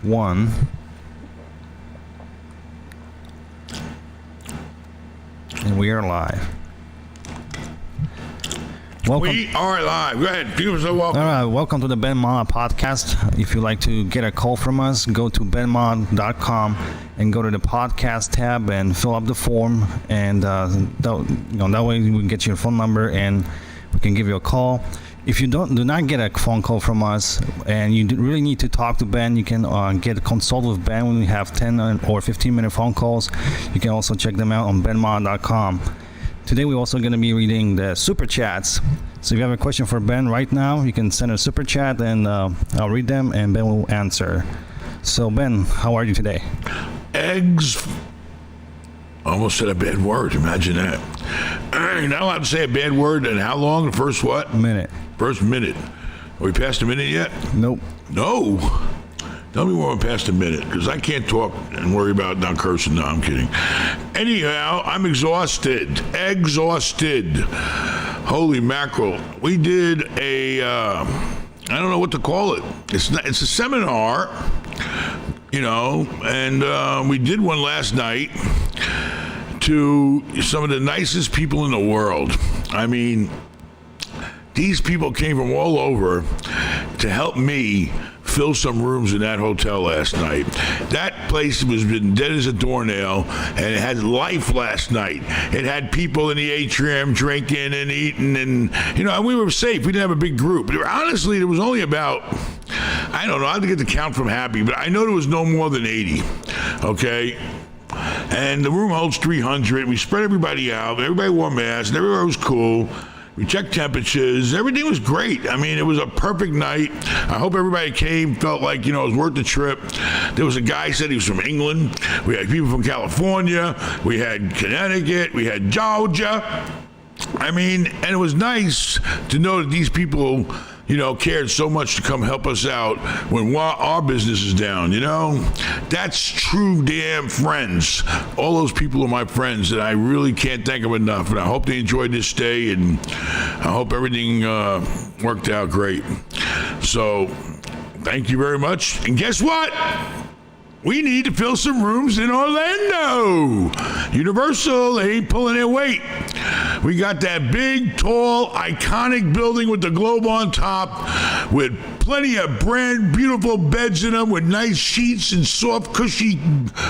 1. And we are live. Welcome. We are live. Go ahead. People are so welcome. All right, welcome to the Ben Mallah podcast. If you'd like to get a call from us, go to benmallah.com and go to the podcast tab and fill up the form. And that way we can get your phone number and we can give you a call. If you do not get a phone call from us and you really need to talk to Ben, you can get a consult with Ben when we have 10 or 15-minute phone calls. You can also check them out on benmallah.com. Today we're also going to be reading the super chats. So if you have a question for Ben right now, you can send a super chat and I'll read them and Ben will answer. So Ben, how are you today? Eggs. Almost said a bad word. Imagine that. You're not allowed to say a bad word. And how long? The first what? Minute. First minute. Are we past a minute yet? Nope. No. Tell me when we're past a minute, because I can't talk and worry about not cursing. No, I'm kidding. Anyhow, I'm exhausted. Exhausted. Holy mackerel. We did I don't know what to call it. It's a seminar, and we did one last night to some of the nicest people in the world. I mean, these people came from all over to help me fill some rooms in that hotel last night. That place was been dead as a doornail, and it had life last night. It had people in the atrium drinking and eating, and we were safe. We didn't have a big group. Honestly, there was only about, I don't know, I have to get the count from Happy, but I know there was no more than 80. Okay. And the room holds 300. We spread everybody out. Everybody wore masks, and everybody was cool. We checked temperatures. Everything was great. I mean, it was a perfect night. I hope everybody came, felt like, it was worth the trip. There was a guy who said he was from England. We had people from California. We had Connecticut. We had Georgia. I mean, and it was nice to know that these people, cared so much to come help us out when our business is down, That's true damn friends. All those people are my friends that I really can't thank them enough. And I hope they enjoyed this stay, and I hope everything worked out great. So, thank you very much. And guess what? We need to fill some rooms in Orlando. Universal, they ain't pulling their weight. We got that big, tall, iconic building with the globe on top, with plenty of brand beautiful beds in them, with nice sheets and soft, cushy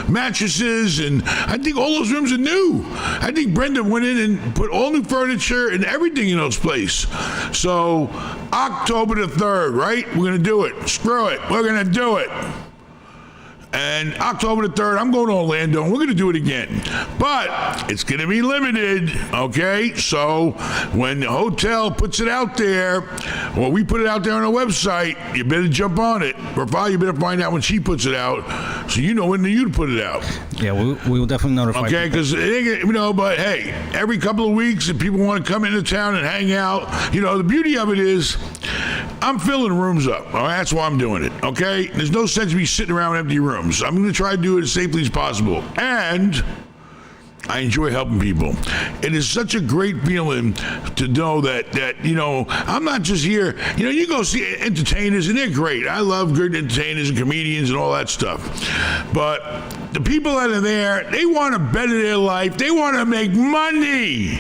mattresses. And I think all those rooms are new. I think Brenda went in and put all new furniture and everything in those places. So October the 3rd, right? We're going to do it. Screw it. We're going to do it. And October the 3rd, I'm going to Orlando, and we're going to do it again. But it's going to be limited, okay? So when the hotel puts it out there, or we put it out there on our website, you better jump on it. Or probably you better find out when she puts it out, so you know when you put it out. Yeah, we will definitely notify. Okay, because but hey, every couple of weeks, if people want to come into town and hang out, the beauty of it is, I'm filling rooms up. All right, that's why I'm doing it. Okay, there's no sense of me sitting around empty rooms. I'm going to try to do it as safely as possible, and I enjoy helping people. It is such a great feeling to know that I'm not just here. You go see entertainers, and they're great. I love good entertainers and comedians and all that stuff. But the people that are there, they want to better their life. They want to make money.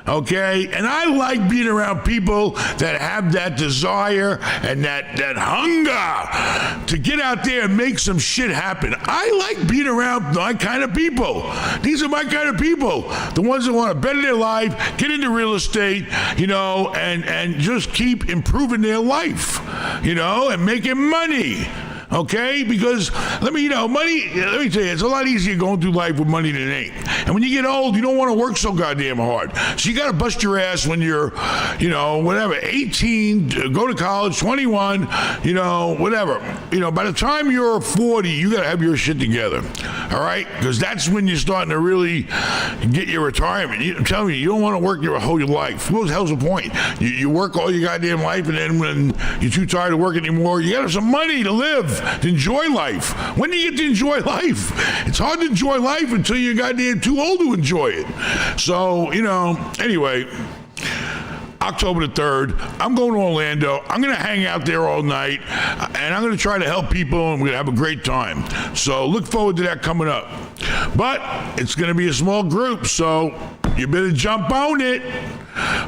Okay, and I like being around people that have that desire and that hunger to get out there and make some shit happen. I like being around my kind of people. These are my kind of people. The ones that want to better their life, get into real estate, and just keep improving their life, and making money. Okay, because money, let me tell you, it's a lot easier going through life with money than it ain't. And when you get old, you don't want to work so goddamn hard. So you got to bust your ass when you're, 18, go to college, 21, whatever. By the time you're 40, you got to have your shit together. All right? Because that's when you're starting to really get your retirement. I'm telling you, you don't want to work your whole life. What the hell's the point? You work all your goddamn life, and then when you're too tired to work anymore, you got to have some money to live. To enjoy life. When do you get to enjoy life? It's hard to enjoy life until you're goddamn too old to enjoy it. So, anyway, October the 3rd. I'm going to Orlando. I'm going to hang out there all night, and I'm going to try to help people, and we're going to have a great time. So look forward to that coming up. But it's going to be a small group, so you better jump on it.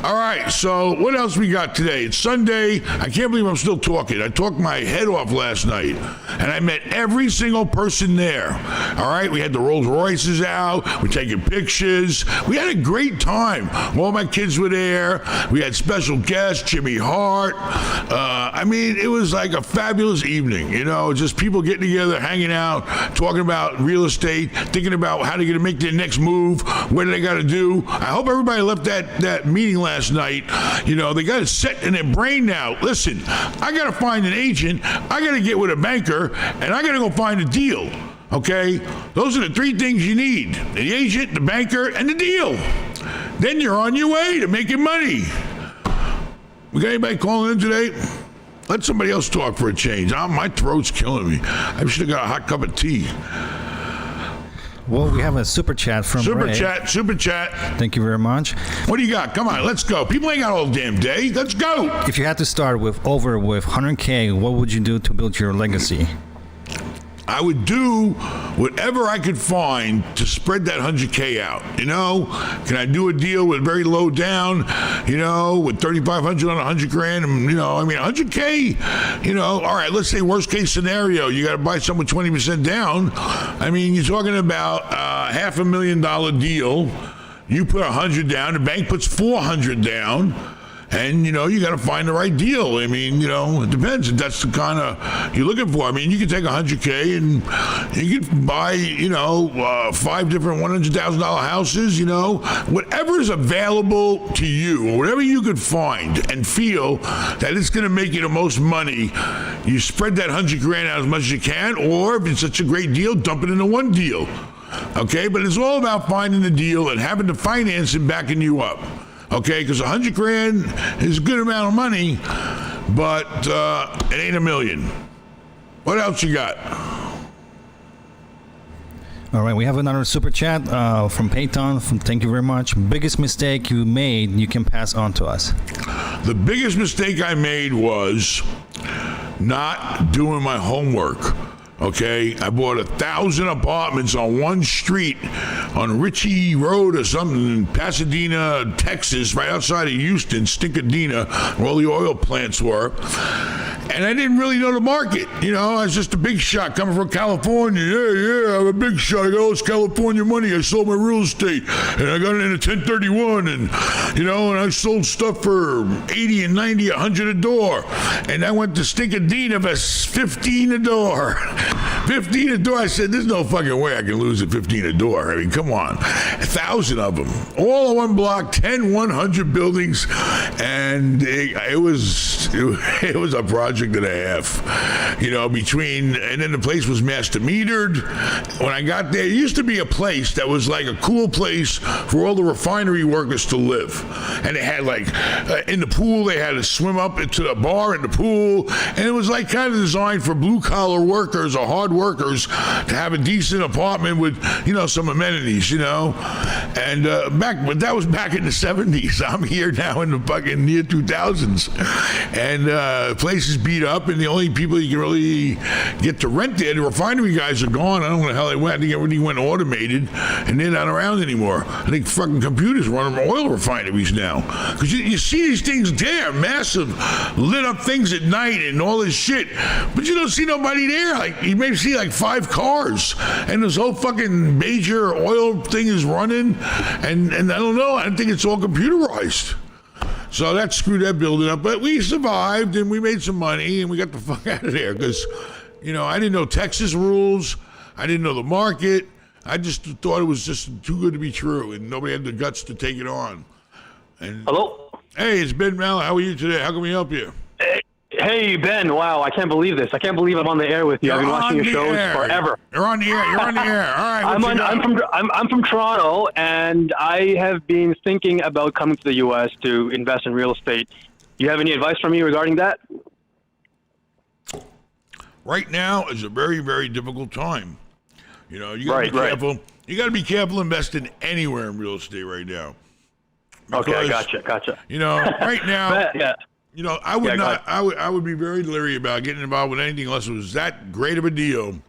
All right, so what else we got today? It's Sunday. I can't believe I'm still talking. I talked my head off last night, and I met every single person there. All right, we had the Rolls Royces out. We're taking pictures. We had a great time. All my kids were there. We had special guests, Jimmy Hart. I mean, it was like a fabulous evening, just people getting together, hanging out, talking about real estate, thinking about how they're going to make their next move, what do they got to do. I hope everybody left that meeting last night. They got it set in their brain now. Listen, I got to find an agent, I got to get with a banker, and I got to go find a deal. Okay? Those are the three things you need: the agent, the banker, and the deal. Then you're on your way to making money. We got anybody calling in today? Let somebody else talk for a change. My throat's killing me. I should have got a hot cup of tea. Well, we have a super chat from Ray. Super chat. Thank you very much. What do you got? Come on, let's go. People ain't got all damn day. Let's go. If you had to start with 100K, what would you do to build your legacy? I would do whatever I could find to spread that 100K out. Can I do a deal with very low down, with 3,500 on 100 grand? And, 100K, all right, let's say worst case scenario, you got to buy something with 20% down. I mean, you're talking about $500,000 deal. You put 100 down, the bank puts 400 down. And, you got to find the right deal. I mean, it depends. That's the kind of you're looking for. I mean, you can take 100K and you can buy, 5 different $100,000 houses, whatever is available to you, or whatever you could find and feel that it's going to make you the most money. You spread that 100 grand out as much as you can, or if it's such a great deal, dump it into one deal. Okay? But it's all about finding the deal and having the financing backing you up. Okay, because 100 grand is a good amount of money, but it ain't a million. What else you got? All right, we have another super chat from Peyton. Thank you very much. Biggest mistake you made you can pass on to us. The biggest mistake I made was not doing my homework. Okay, I bought 1,000 apartments on one street on Ritchie Road or something in Pasadena, Texas, right outside of Houston, Stinkadena, where all the oil plants were. And I didn't really know the market. I was just a big shot coming from California. Yeah, I'm a big shot. I got all this California money. I sold my real estate, and I got it in a 1031, and I sold stuff for 80 and 90, 100 a door. And I went to Stinkadena for 15 a door. 15 a door. I said, there's no fucking way I can lose at 15 a door. I mean, come on. 1,000 of them. All on one block, 10, 100 buildings. And it was a project and a half. And then the place was master metered. When I got there, it used to be a place that was like a cool place for all the refinery workers to live. And they had in the pool, they had to swim up into the bar in the pool. And it was like kind of designed for blue collar workers or hard workers to have a decent apartment with, some amenities, And but that was back in the 70s. I'm here now in the fucking near 2000s. And places beat up, and the only people you can really get to rent there, the refinery guys are gone. I don't know how they went. I think everything went automated, and they're not around anymore. I think fucking computers run oil refineries now. Because you see these things there, massive, lit up things at night and all this shit, but you don't see nobody there. You may see 5 cars, and this whole fucking major oil thing is running, and I don't know. I think it's all computerized. So that screwed that building up. But we survived, and we made some money, and we got the fuck out of there. Because, I didn't know Texas rules. I didn't know the market. I just thought it was just too good to be true, and nobody had the guts to take it on. And hello? Hey, it's Ben Mallah. How are you today? How can we help you? Hey, Ben. Wow, I can't believe this. I can't believe I'm on the air with you. I've been watching your shows forever. You're on the air. You're on the air. All right. I'm from Toronto, and I have been thinking about coming to the U.S. to invest in real estate. You have any advice for me regarding that? Right now is a very, very difficult time. You got to be careful. You got to be careful investing anywhere in real estate right now. Okay, Because, gotcha. Right now, Yeah. I would Yeah, go not. I would be very leery about getting involved with anything unless it was that great of a deal.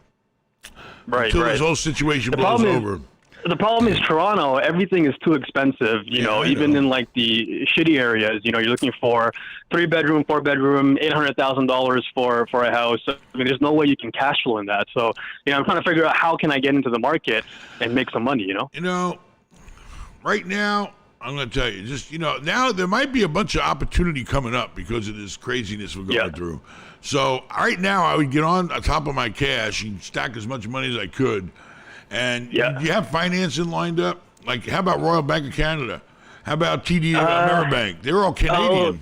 Right, Until right. this whole situation The blows problem is- over. The problem is Toronto. Everything is too expensive. I Even know. in like the shitty areas. You're looking for 3-bedroom, 4-bedroom, $800,000 for a house. I mean, there's no way you can cash flow in that. So, I'm trying to figure out how can I get into the market and make some money. Right now, I'm going to tell you, just now there might be a bunch of opportunity coming up because of this craziness we're going through. So right now, I would get on top of my cash and stack as much money as I could. And you have financing lined up? Like, how about Royal Bank of Canada? How about TD Ameribank? They're all Canadian.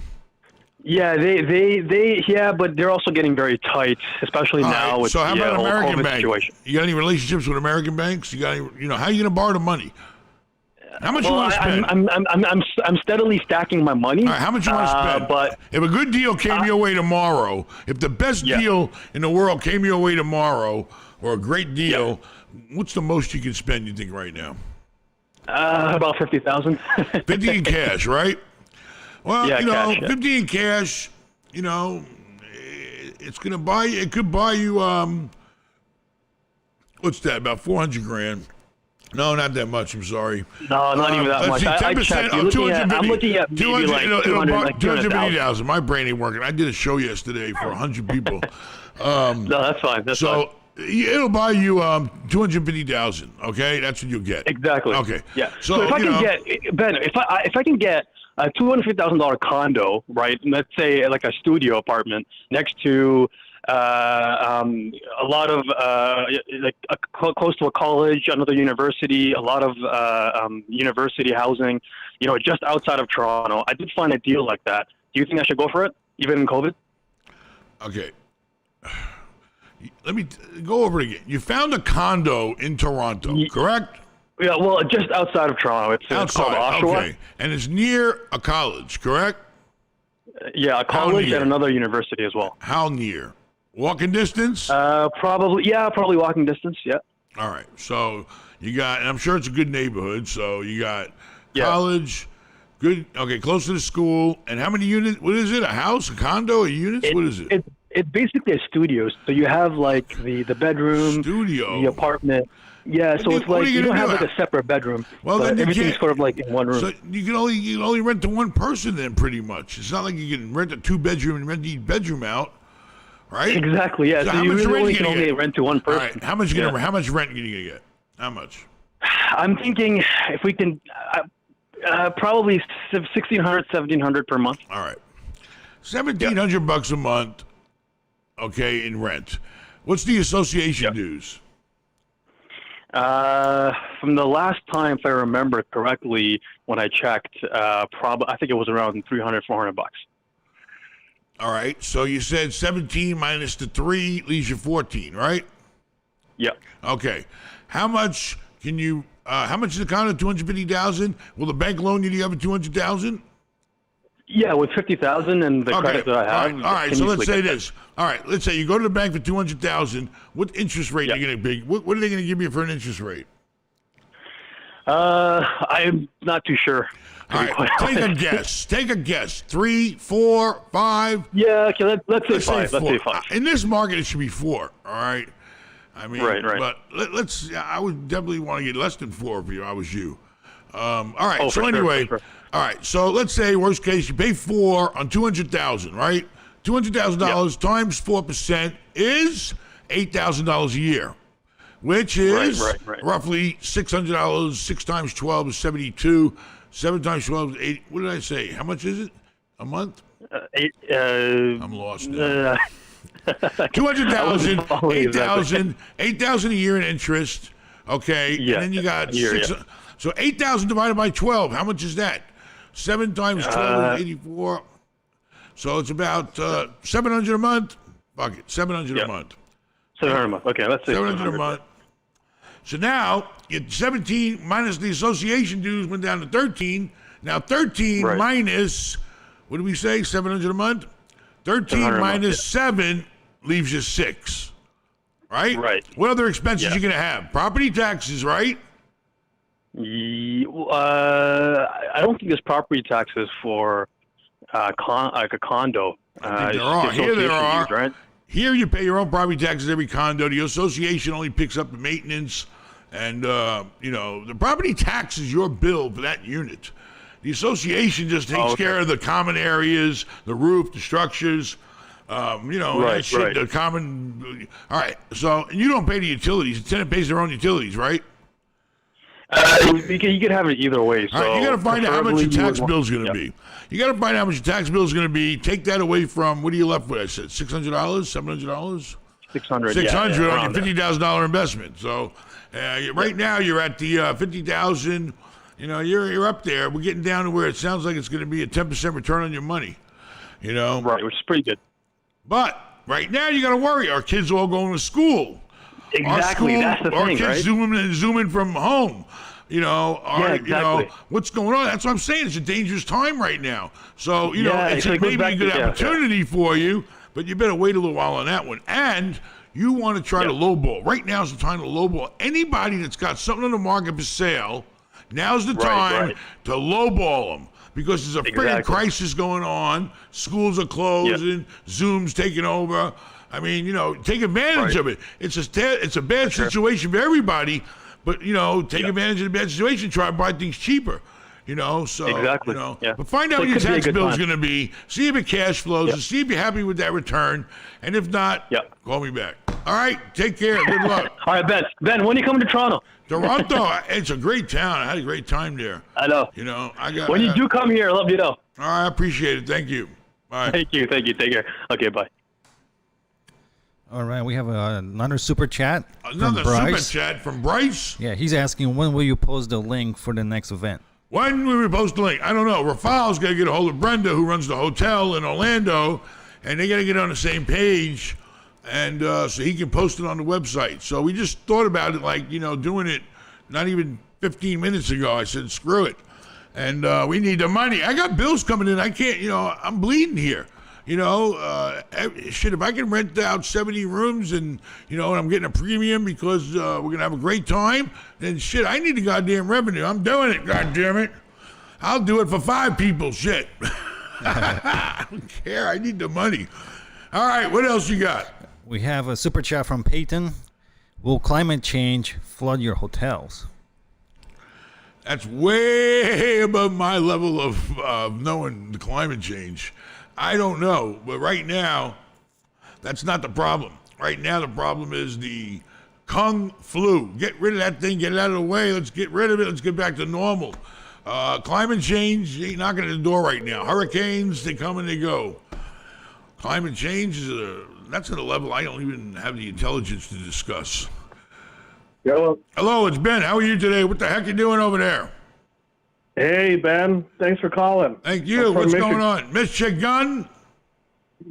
Yeah, they but they're also getting very tight, especially All now right, with so how the about whole American COVID Bank? situation. You got any relationships with American banks? You got any, how are you going to borrow the money? How much you Well, want to spend? I'm steadily stacking my money. All right, how much you want to spend? But if a good deal came your way tomorrow, if the best deal in the world came your way tomorrow, or a great deal, what's the most you can spend? You think right now? about 50,000. 50 in cash, right? Well, cash, 50 in cash. It's gonna buy you. It could buy you. What's that? About 400 grand. No, not that much. I'm sorry. No, not even that much. See, I 10% checked. of I'm looking at maybe like 250,000. My brain ain't working. I did a show yesterday for 100 people. No, that's fine. That's fine. It'll buy you 250,000. Okay, that's what you'll get. Exactly. Okay. Yeah. So if I can get Ben, if I can get a $250,000 condo, right? Let's say like a studio apartment next to a lot of close to a college, another university, a lot of university housing, just outside of Toronto. I did find a deal like that. Do you think I should go for it, even in COVID? Okay. Let me go over it again. You found a condo in Toronto, correct? Yeah, well, just outside of Toronto. It's called Oshawa. Okay. And it's near a college, correct? Yeah, a college and another university as well. How near? Walking distance? Probably walking distance, yeah. All right. So you got, and I'm sure it's a good neighborhood, so you got college, good, okay, close to the school. And how many units? What is it? A house, a condo, a unit? What is it? It's basically a studio. So you have like the bedroom, the apartment. Yeah, so it's like you don't have like a separate bedroom. Well, then everything's sort of like in one room. So you can only rent to one person then, pretty much. It's not like you can rent a 2-bedroom and rent each bedroom out, right? Exactly. Yeah. So you really can only rent to one person. All right. How much rent are you gonna get? How much? I'm thinking if we can, probably $1,600, $1,700 per month. All right, $1,700 a month. Okay, in rent. What's the association dues? From the last time, if I remember correctly, when I checked, I think it was around $300, $400. All right, so you said 17 minus the 3 leaves you 14, right? Yeah. Okay. How much can you? How much is the condo? 250,000. Will the bank loan you the other 200,000? Yeah, with 50,000 and the credit that I have. All right. So let's say this. All right. Let's say you go to the bank for 200,000. What interest rate are you going to be? What are they going to give you for an interest rate? I'm not too sure. All right. Take a guess. Take a guess. 3, 4, 5. Yeah. Okay. Let's say 5. Let's say 5. In this market, it should be 4. All right. I mean, right. But let's. I would definitely want to get less than 4 if I was you. All right. Oh, so anyway. Sure. All right, so let's say worst case you pay 4 on 200,000, right? $200,000 times 4% is $8,000 a year, which is roughly $600. 6 times 12 is 72. 7 times 12 is 80. What did I say? How much is it a month? I'm lost now. 200,000, 8,000, 8,000 a year in interest. Okay, and then you got so 8,000 divided by 12. How much is that? 7 times 12 is 84. So it's about 700 a month. Fuck it, 700 a month. 700 a month. Okay, let's say 700 a month. So now, 17 minus the association dues went down to 13. Now 13 minus, what do we say, 700 a month? 13 minus 7 leaves you 6. Right? Right. What other expenses you going to have? Property taxes, right? I don't think there's property taxes for like a condo. I think there It's are. the Here there association are. fees, right? Here you pay your own property taxes every condo. The association only picks up the maintenance, and the property tax is your bill for that unit. The association just takes care of the common areas, the roof, the structures, that shit, right. the common. All right, so and you don't pay the utilities. The tenant pays their own utilities, right? You could have it either way. So All right, you got to find out how much your tax bill is going to yeah. be. You got to find out how much your tax bill is going to be. Take that away from what are you left with? I said $600, $700. 600. $600 on around your $50,000 investment. So right now you're at the $50,000. You're up there. We're getting down to where it sounds like it's going to be a 10% return on your money. Right, which is pretty good. But right now you got to worry. Our kids all going to school. Exactly, that's the our thing, kids right? zooming from home. Exactly. What's going on? That's what I'm saying. It's a dangerous time right now. So, it's it goes maybe back a good to- opportunity for you, but you better wait a little while on that one. And you want to try to lowball. Right now is the time to lowball. Anybody that's got something on the market for sale, now's the time to lowball them. Because there's a freaking crisis going on. Schools are closing. Zoom's taking over. I mean, take advantage of it. It's a bad situation for everybody, but take advantage of the bad situation. Try to buy things cheaper. So Exactly. But find out what your tax bill is going to be. See if it cash flows. And see if you're happy with that return. And if not, call me back. All right. Take care. Good luck. All right, Ben. Ben, when are you coming to Toronto? Toronto, it's a great town. I had a great time there. I know. When you do come here, I love you to know. All right, I appreciate it. Thank you. Bye. Thank you. Take care. Okay, bye. All right, we have another super chat Another from Bryce. super chat from Bryce. Yeah, he's asking when will you post the link for the next event? When will we post the link? I don't know. Rafal's got to get a hold of Brenda, who runs the hotel in Orlando, and they got to get on the same page, and so he can post it on the website. So we just thought about it, doing it not even 15 minutes ago. I said, screw it. And we need the money. I got bills coming in. I can't, I'm bleeding here. Shit, if I can rent out 70 rooms and I'm getting a premium because we're going to have a great time, then shit, I need the goddamn revenue. I'm doing it, goddamn it. I'll do it for 5 people, shit. I don't care. I need the money. All right, what else you got? We have a super chat from Peyton. Will climate change flood your hotels? That's way above my level of knowing the climate change. I don't know, but right now, that's not the problem. Right now, the problem is the Kung flu. Get rid of that thing. Get it out of the way. Let's get rid of it. Let's get back to normal. Climate change ain't knocking at the door right now. Hurricanes, they come and they go. Climate change that's at a level I don't even have the intelligence to discuss. Hello, it's Ben. How are you today? What the heck you doing over there? Hey, Ben. Thanks for calling. Thank you. What's going on? Michigan?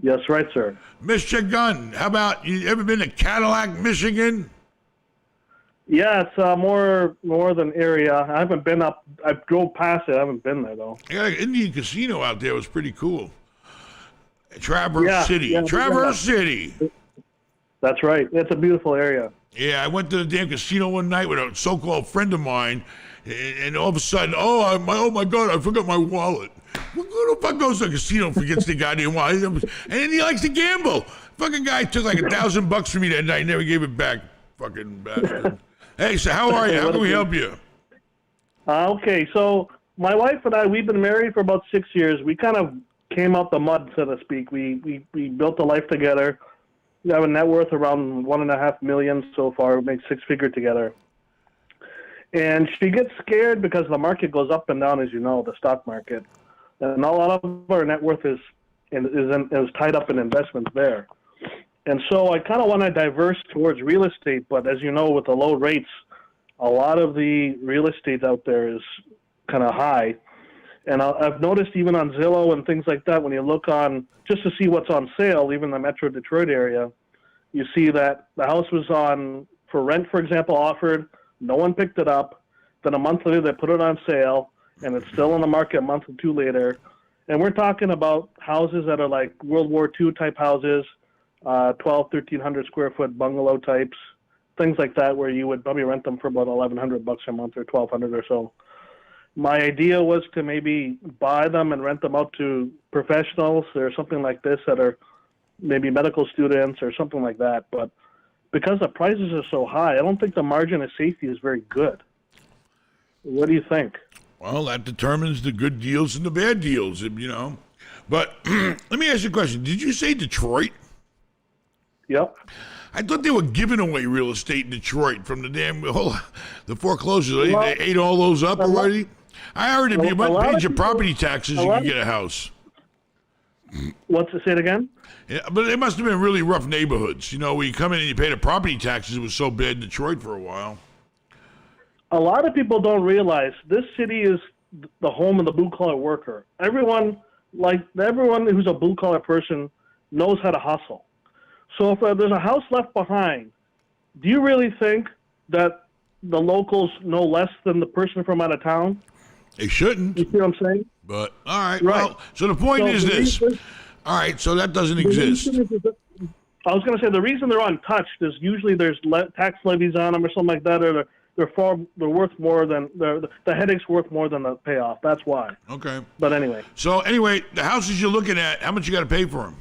Yes, right, sir. Michigan. How about, you ever been to Cadillac, Michigan? Yeah, it's more than area. I haven't been up. I drove past it. I haven't been there, though. Yeah, Indian Casino out there was pretty cool. Traverse City. Yeah, Traverse City. That's right. It's a beautiful area. Yeah, I went to the damn casino one night with a so-called friend of mine, and all of a sudden, oh my God, I forgot my wallet. Who the fuck goes to a casino and forgets the goddamn wallet? And then he likes to gamble. Fucking guy took like $1,000 from me that night, never gave it back. Fucking bastard. Hey, so how are you? How can we help you? Okay, so my wife and I, we've been married for about 6 years. We kind of came out the mud, so to speak. We built a life together. We have a net worth around $1.5 million so far. We make 6-figure together. And she gets scared because the market goes up and down, as you know, the stock market. And a lot of our net worth is tied up in investments there. And so I kind of want to diverse towards real estate, but as you know, with the low rates, a lot of the real estate out there is kind of high. And I've noticed even on Zillow and things like that, when you look on just to see what's on sale, even the Metro Detroit area, you see that the house was on for rent, for example, offered. No one picked it up. Then a month later, they put it on sale, and it's still on the market a month or two later. And we're talking about houses that are like World War II type houses, 1,200, 1,300 square foot bungalow types, things like that, where you would probably rent them for about $1,100 a month or $1,200 or so. My idea was to maybe buy them and rent them out to professionals or something like this that are maybe medical students or something like that. But because the prices are so high, I don't think the margin of safety is very good. What do you think? Well, that determines the good deals and the bad deals, you know. But let me ask you a question. Did you say Detroit? Yep. I thought they were giving away real estate in Detroit from the the foreclosures. Well, They ate all those up already? I heard if you paid your property taxes, you could get a house. What's to say it again? Yeah, but it must have been really rough neighborhoods. You know, where you come in and you pay the property taxes. It was so bad in Detroit for a while. A lot of people don't realize this city is the home of the blue-collar worker. Everyone who's a blue-collar person knows how to hustle. So if there's a house left behind, do you really think that the locals know less than the person from out of town? They shouldn't. You see what I'm saying? But, all right. Right. Well, so the point is this. All right, so that doesn't exist. I was going to say the reason they're untouched is usually there's tax levies on them or something like that, or they're worth more than the headache's worth more than the payoff. That's why. Okay. But anyway. So anyway, the houses you're looking at, how much you got to pay for them?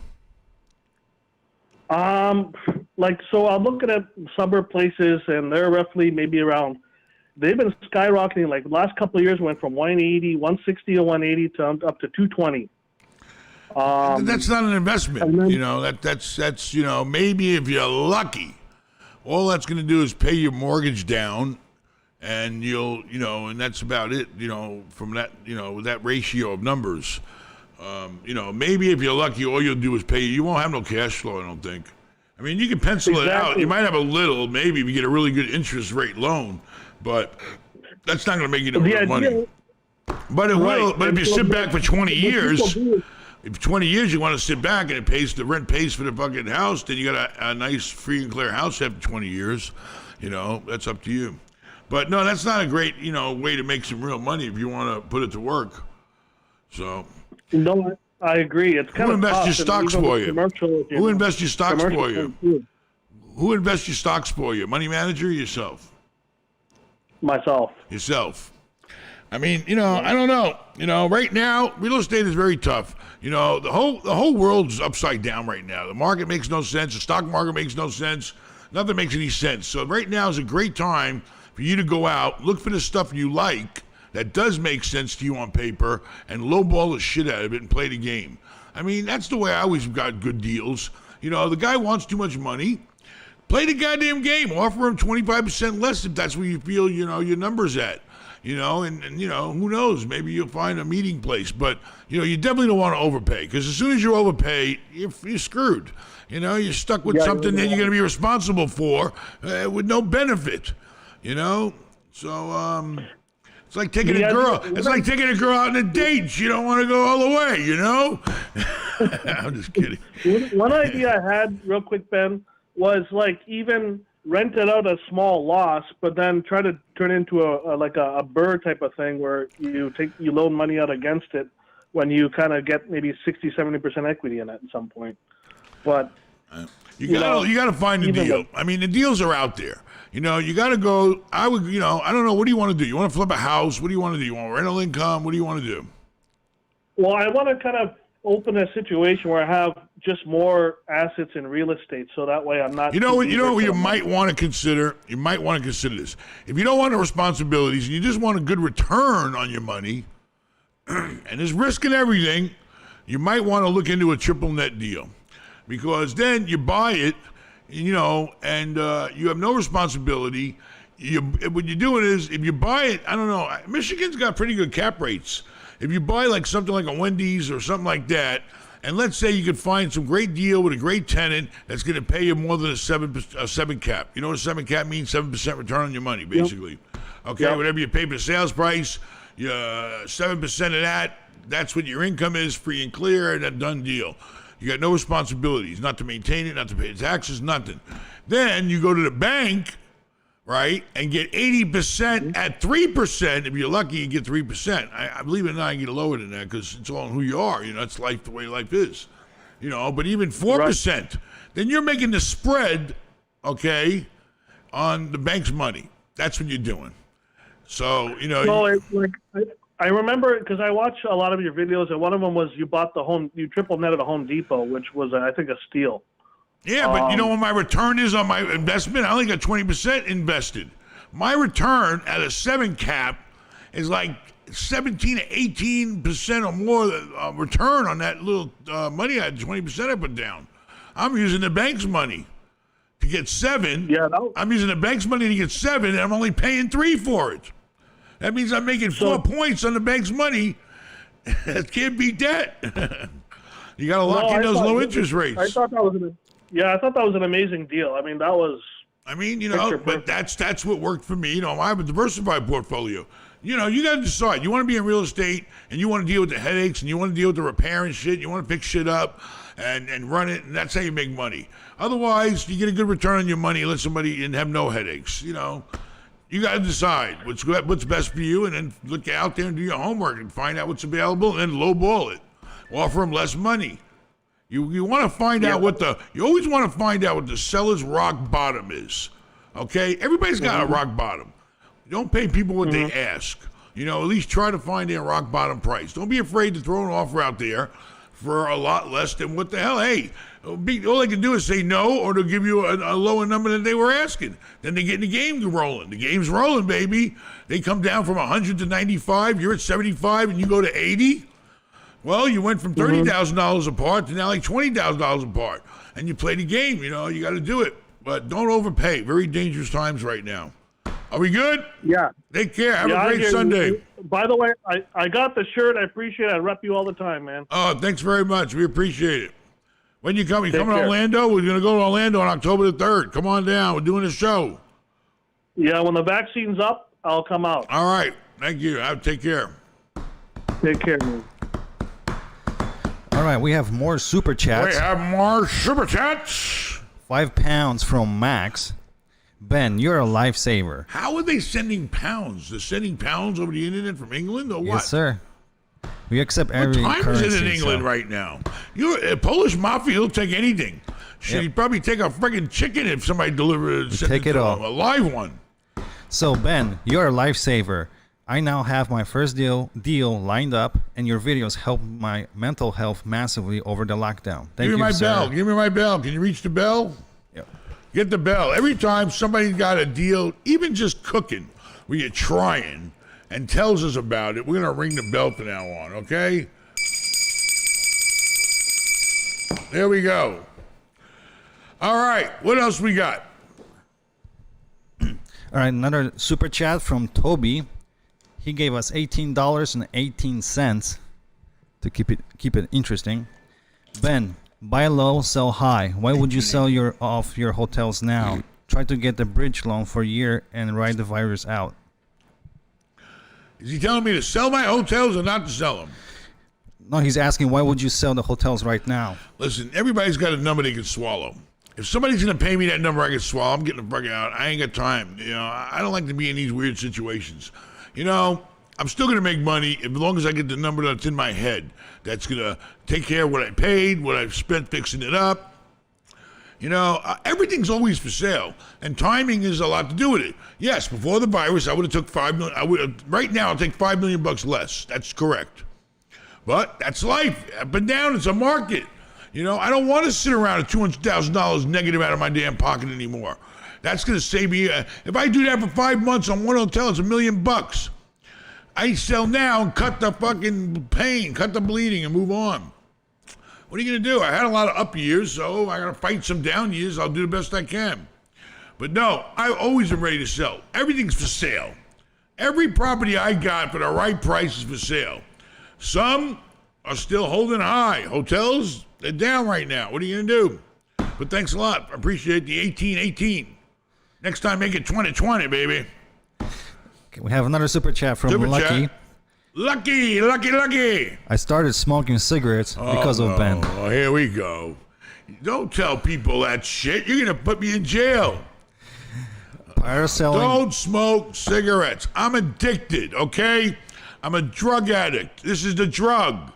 So I'm looking at suburb places, and they're roughly maybe around. They've been skyrocketing. Like the last couple of years, went from 160 to 180 to up to 220. That's not an investment. Then, you know, that's you know, maybe if you're lucky, all that's going to do is pay your mortgage down, and and that's about it. You know, from that, with that ratio of numbers. Maybe if you're lucky, all you'll do is pay. You won't have no cash flow, I don't think. I mean, you can pencil it out. You might have a little, maybe if you get a really good interest rate loan, but that's not going to make you no real money. But it will. But if you sit back for 20 years, if 20 years you want to sit back and the rent pays for the fucking house, then you got a nice free and clear house after 20 years. That's up to you. But no, that's not a great, way to make some real money if you want to put it to work. So. No, I agree. It's kind Who of invests your tough, stocks for you? Who invests your stocks for you? Who invests your stocks for you? Money manager or yourself? Myself. Yourself. I mean, I don't know. Right now, real estate is very tough. The whole world's upside down right now. The market makes no sense. The stock market makes no sense. Nothing makes any sense. So right now is a great time for you to go out, look for the stuff you like that does make sense to you on paper, and lowball the shit out of it and play the game. I mean, that's the way I always got good deals. The guy wants too much money. Play the goddamn game. Offer him 25% less if that's where you feel, your number's at. And who knows? Maybe you'll find a meeting place. But, you definitely don't want to overpay, because as soon as you overpay, you're screwed. You're stuck with something that you're going to be responsible for with no benefit. So, it's like taking a girl. It's like taking a girl out on a date. You don't want to go all the way, I'm just kidding. One idea I had, real quick, Ben, was like even rent it out a small loss, but then try to turn into a BRRRR type of thing where you loan money out against it when you kind of get maybe 60-70% equity in it at some point. But you got to find a deal. I mean, the deals are out there. You got to go. I don't know. What do you want to do? You want to flip a house? What do you want to do? You want rental income? What do you want to do? Well, I want to kind of open a situation where I have just more assets in real estate, so that way I'm not. You might want to consider. You might want to consider this. If you don't want the responsibilities and you just want a good return on your money, and there's risk in everything, you might want to look into a triple net deal, because then you buy it. And you have no responsibility. What you're doing is, if you buy it, I don't know, Michigan's got pretty good cap rates. If you buy like something like a Wendy's or something like that, and let's say you could find some great deal with a great tenant that's going to pay you more than a seven cap. You know what a 7 cap means? 7% return on your money, basically. Yep. Okay, yep. Whatever you pay for the sales price, 7% of that, that's what your income is, free and clear, and a done deal. You got no responsibilities, not to maintain it, not to pay taxes, nothing. Then you go to the bank, right, and get 80% at 3%. If you're lucky, you get 3%. I believe it or not, you get lower than that, because it's all on who you are. It's life, the way life is. But even 4%, right, then you're making the spread, okay, on the bank's money. That's what you're doing. So, I remember because I watch a lot of your videos, and one of them was you triple netted a Home Depot, which was, I think, a steal. Yeah, but you know what my return is on my investment? I only got 20% invested. My return at a 7 cap is like 17 to 18% or more return on that little money I had, 20% I put down. I'm using the bank's money to get 7. Yeah, I'm using the bank's money to get 7, and I'm only paying 3 for it. That means I'm making 4 points on the bank's money. That can't beat that. You got to lock in those low interest rates. I thought that was an amazing deal. I mean, that was. I mean, but that's what worked for me. I have a diversified portfolio. You got to decide. You want to be in real estate, and you want to deal with the headaches, and you want to deal with the repair and shit. You want to pick shit up and run it, and that's how you make money. Otherwise, you get a good return on your money, let somebody and have no headaches. You got to decide what's best for you, and then look out there and do your homework and find out what's available, and then lowball it. Offer them less money. You want to find out you always want to find out what the seller's rock bottom is. Okay? Everybody's got a rock bottom. Don't pay people what they ask. At least try to find their rock bottom price. Don't be afraid to throw an offer out there for a lot less than what the hell. Hey, all they can do is say no, or they'll give you a lower number than they were asking. Then they get the game rolling. The game's rolling, baby. They come down from 100 to 95. You're at 75 and you go to 80. Well, you went from $30,000 apart to now like $20,000 apart. And you play the game, you got to do it. But don't overpay. Very dangerous times right now. Are we good? Yeah. Take care. Have a great Sunday. By the way, I got the shirt. I appreciate it. I rep you all the time, man. Oh, thanks very much. We appreciate it. When you come, coming to Orlando? We're going to go to Orlando on October the 3rd. Come on down. We're doing a show. Yeah, when the vaccine's up, I'll come out. All right. Thank you. Take care. Take care, man. All right, we have more super chats. 5 pounds from Max. Ben, you're a lifesaver. How are they sending pounds? They're sending pounds over the internet from England or what? Yes, sir. We accept every currency. What time is it in England right now? A Polish mafia will take anything. He'd probably take a freaking chicken if somebody delivered a live one. So, Ben, you're a lifesaver. I now have my first deal lined up, and your videos helped my mental health massively over the lockdown. Thank you, sir. Give me my bell. Can you reach the bell? Yep. Get the bell. Every time somebody's got a deal, even just cooking, where you're trying, and tells us about it, we're going to ring the bell from now on, okay? There we go. All right. What else we got? All right, another super chat from Toby. He gave us $18.18 to keep it interesting. Ben, buy low, sell high. Why would you sell off your hotels now? Try to get the bridge loan for a year and ride the virus out. Is he telling me to sell my hotels or not to sell them? No, he's asking why would you sell the hotels right now? Listen, everybody's got a number they can swallow. If somebody's going to pay me that number I can swallow, I'm getting the fuck out. I ain't got time. I don't like to be in these weird situations. I'm still going to make money as long as I get the number that's in my head. That's going to take care of what I paid, what I've spent fixing it up. Everything's always for sale, and timing is a lot to do with it. Yes, before the virus, I would have took $5 million. Right now, I'll take $5 million less. That's correct. But that's life. Up and down, it's a market. I don't want to sit around at $200,000 negative out of my damn pocket anymore. That's going to save me. If I do that for 5 months on one hotel, it's $1 million. I sell now and cut the fucking pain, cut the bleeding, and move on. What are you going to do? I had a lot of up years, so I got to fight some down years. I'll do the best I can. But no, I always am ready to sell. Everything's for sale. Every property I got for the right price is for sale. Some are still holding high. Hotels, they're down right now. What are you going to do? But thanks a lot. I appreciate the 1818. Next time, make it 2020, baby. Okay, we have another super chat from Lucky. Lucky. I started smoking cigarettes because of Ben. Oh, here we go. Don't tell people that shit. You're going to put me in jail. Parasailing. Don't smoke cigarettes. I'm addicted, okay? I'm a drug addict. This is the drug.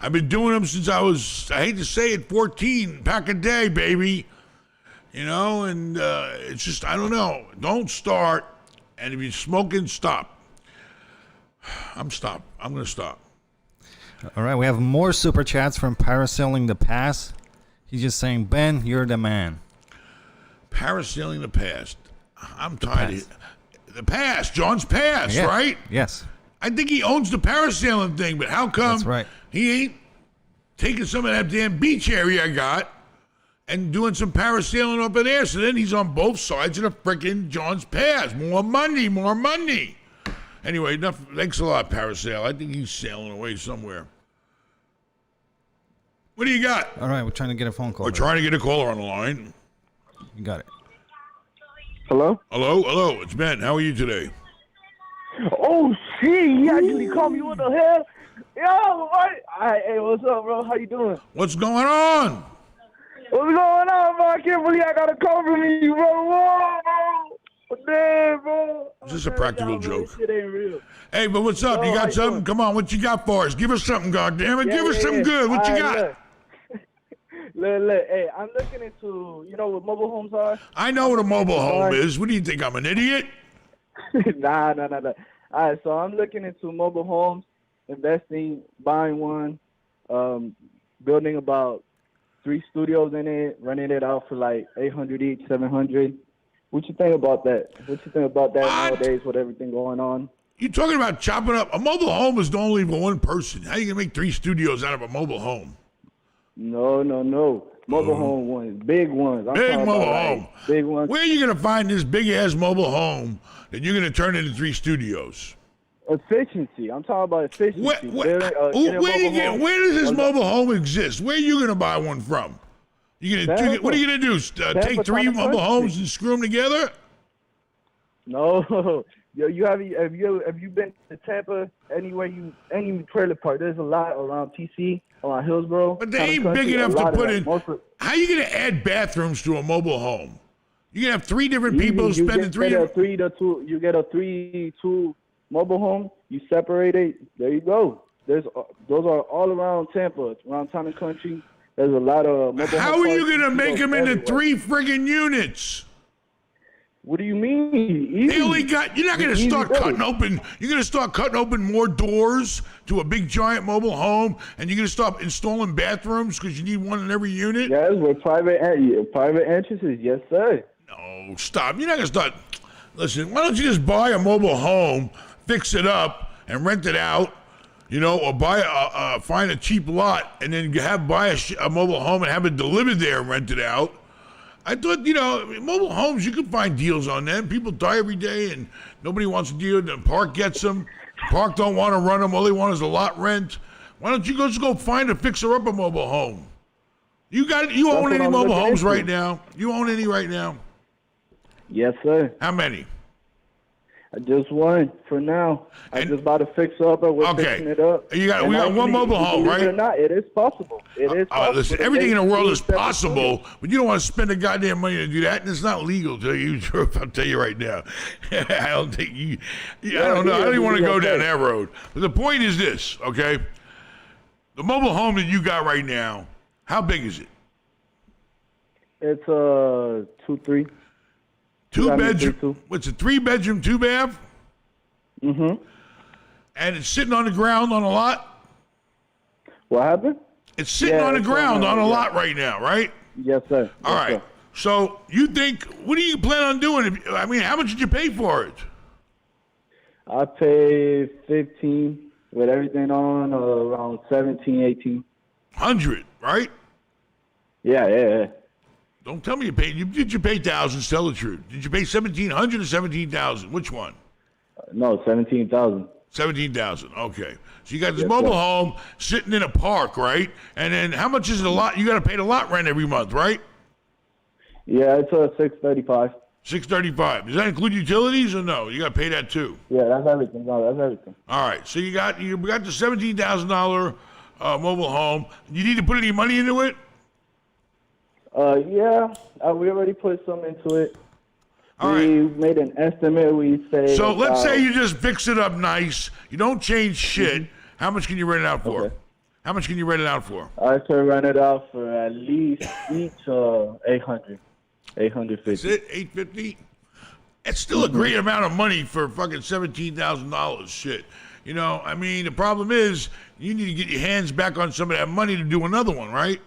I've been doing them since I hate to say it, 14. Pack a day, baby. You know, and it's just, I don't know. Don't start, and if you're smoking, stop. I'm going to stop. All right, we have more super chats from Parasailing the Past. He's just saying, Ben, you're the man. Parasailing the past. I'm tired of the past. John's past, right? Yes. I think he owns the parasailing thing, but how come That's right. he ain't taking some of that damn beach area I got and doing some parasailing up in there? So then he's on both sides of the frickin' John's past. More money. Anyway, enough. Thanks a lot, Parasail. I think he's sailing away somewhere. What do you got? All right, we're trying to get a phone call. We're trying to get a caller on the line. You got it. Hello? Hello. It's Ben. How are you today? Oh, shit. You actually called me. What the hell? Yo, what? Hey, what's up, bro? How you doing? What's going on? What's going on, bro? I can't believe I got a call from you, bro. Whoa, bro. Damn, bro. Is this a practical joke? This shit ain't real. Hey, but what's up? Yo, You how got you something? doing? Come on, what you got for us? Give us something, goddammit. Give us something good. What you got? Look. Hey, I'm looking into, what mobile homes are? I know what a mobile home is. What do you think? I'm an idiot? Nah. All right, so I'm looking into mobile homes, investing, buying one, building about 3 studios in it, renting it out for like $800 each, $700. What you think about that? Nowadays with everything going on? You talking about chopping up? A mobile home is only for one person. How you gonna make 3 studios out of a mobile home? No. Mobile home ones, big ones. I'm Big talking mobile about, home. like, big ones. Where are you gonna find this big ass mobile home that you're gonna turn into 3 studios? Efficiency. I'm talking about efficiency. Where does this mobile home exist? Where are you gonna buy one from? What are you gonna do? Take 3 mobile homes and screw them together? No. Yo, have you been to Tampa? Any trailer park? There's a lot around TC, around Hillsborough. But they ain't big enough to put in. How you gonna add bathrooms to a mobile home? You gonna have 3 different people spending 3. You get a 3-2 mobile home. You separate it. There you go. Those are all around Tampa, around Town and Country. There's a lot of mobile How home are you parks. gonna make them into Everywhere. 3 friggin' units? What do you mean? Easy. You're not going to start cutting open. You're going to start cutting open more doors to a big giant mobile home, and you're going to start installing bathrooms because you need one in every unit. Yes, with private entrances. Yes, sir. No, stop. You're not going to start. Listen, why don't you just buy a mobile home, fix it up, and rent it out? Or find a cheap lot and then buy a mobile home and have it delivered there and rent it out. I thought, mobile homes, you could find deals on them. People die every day and nobody wants to deal. The park gets them. Park don't want to run them. All they want is a lot rent. Why don't you just go find a fixer-upper mobile home? You own any mobile homes right now? You own any right now? Yes, sir. How many? Just one for now. I just about to fix up. We're fixing it up. We got one mobile home, right? Believe it or not, it is possible. It is possible. Listen, everything in the world is possible, but you don't want to spend the goddamn money to do that, and it's not legal. To tell you the truth, I'll tell you right now. I don't think you. I don't know. I don't even want to go down that road. But the point is this, okay? The mobile home that you got right now, how big is it? It's 2-3. 2 bedroom. What's a 3-bedroom, 2-bath? Mm-hmm. And it's sitting on the ground on a lot? What happened? It's sitting on the ground on a lot right now, right? Yes, sir. All right. Sir. So you think, what do you plan on doing? How much did you pay for it? I paid 15 with everything on, around 17, 18. 100, right? Yeah. Don't tell me you paid. Did you pay thousands? Tell the truth. Did you pay 1,700 or 17,000? Which one? No, 17,000. 17,000. Okay. So you got this mobile home sitting in a park, right? And then how much is the lot? You got to pay the lot rent every month, right? Yeah, it's $635. $635. Does that include utilities or no? You got to pay that too. Yeah, that's everything. No, that's everything. All right. So you got the $17,000 mobile home. You need to put any money into it? Yeah, we already put some into it. All we right. made an estimate. We say. So let's say you just fix it up nice. You don't change shit. How much can you rent it out for? Okay. How much can you rent it out for? I could rent it out for at least each 800. $850. That's it, $850. It's still a great amount of money for fucking $17,000. Shit. You know, I mean, the problem is you need to get your hands back on some of that money to do another one, right?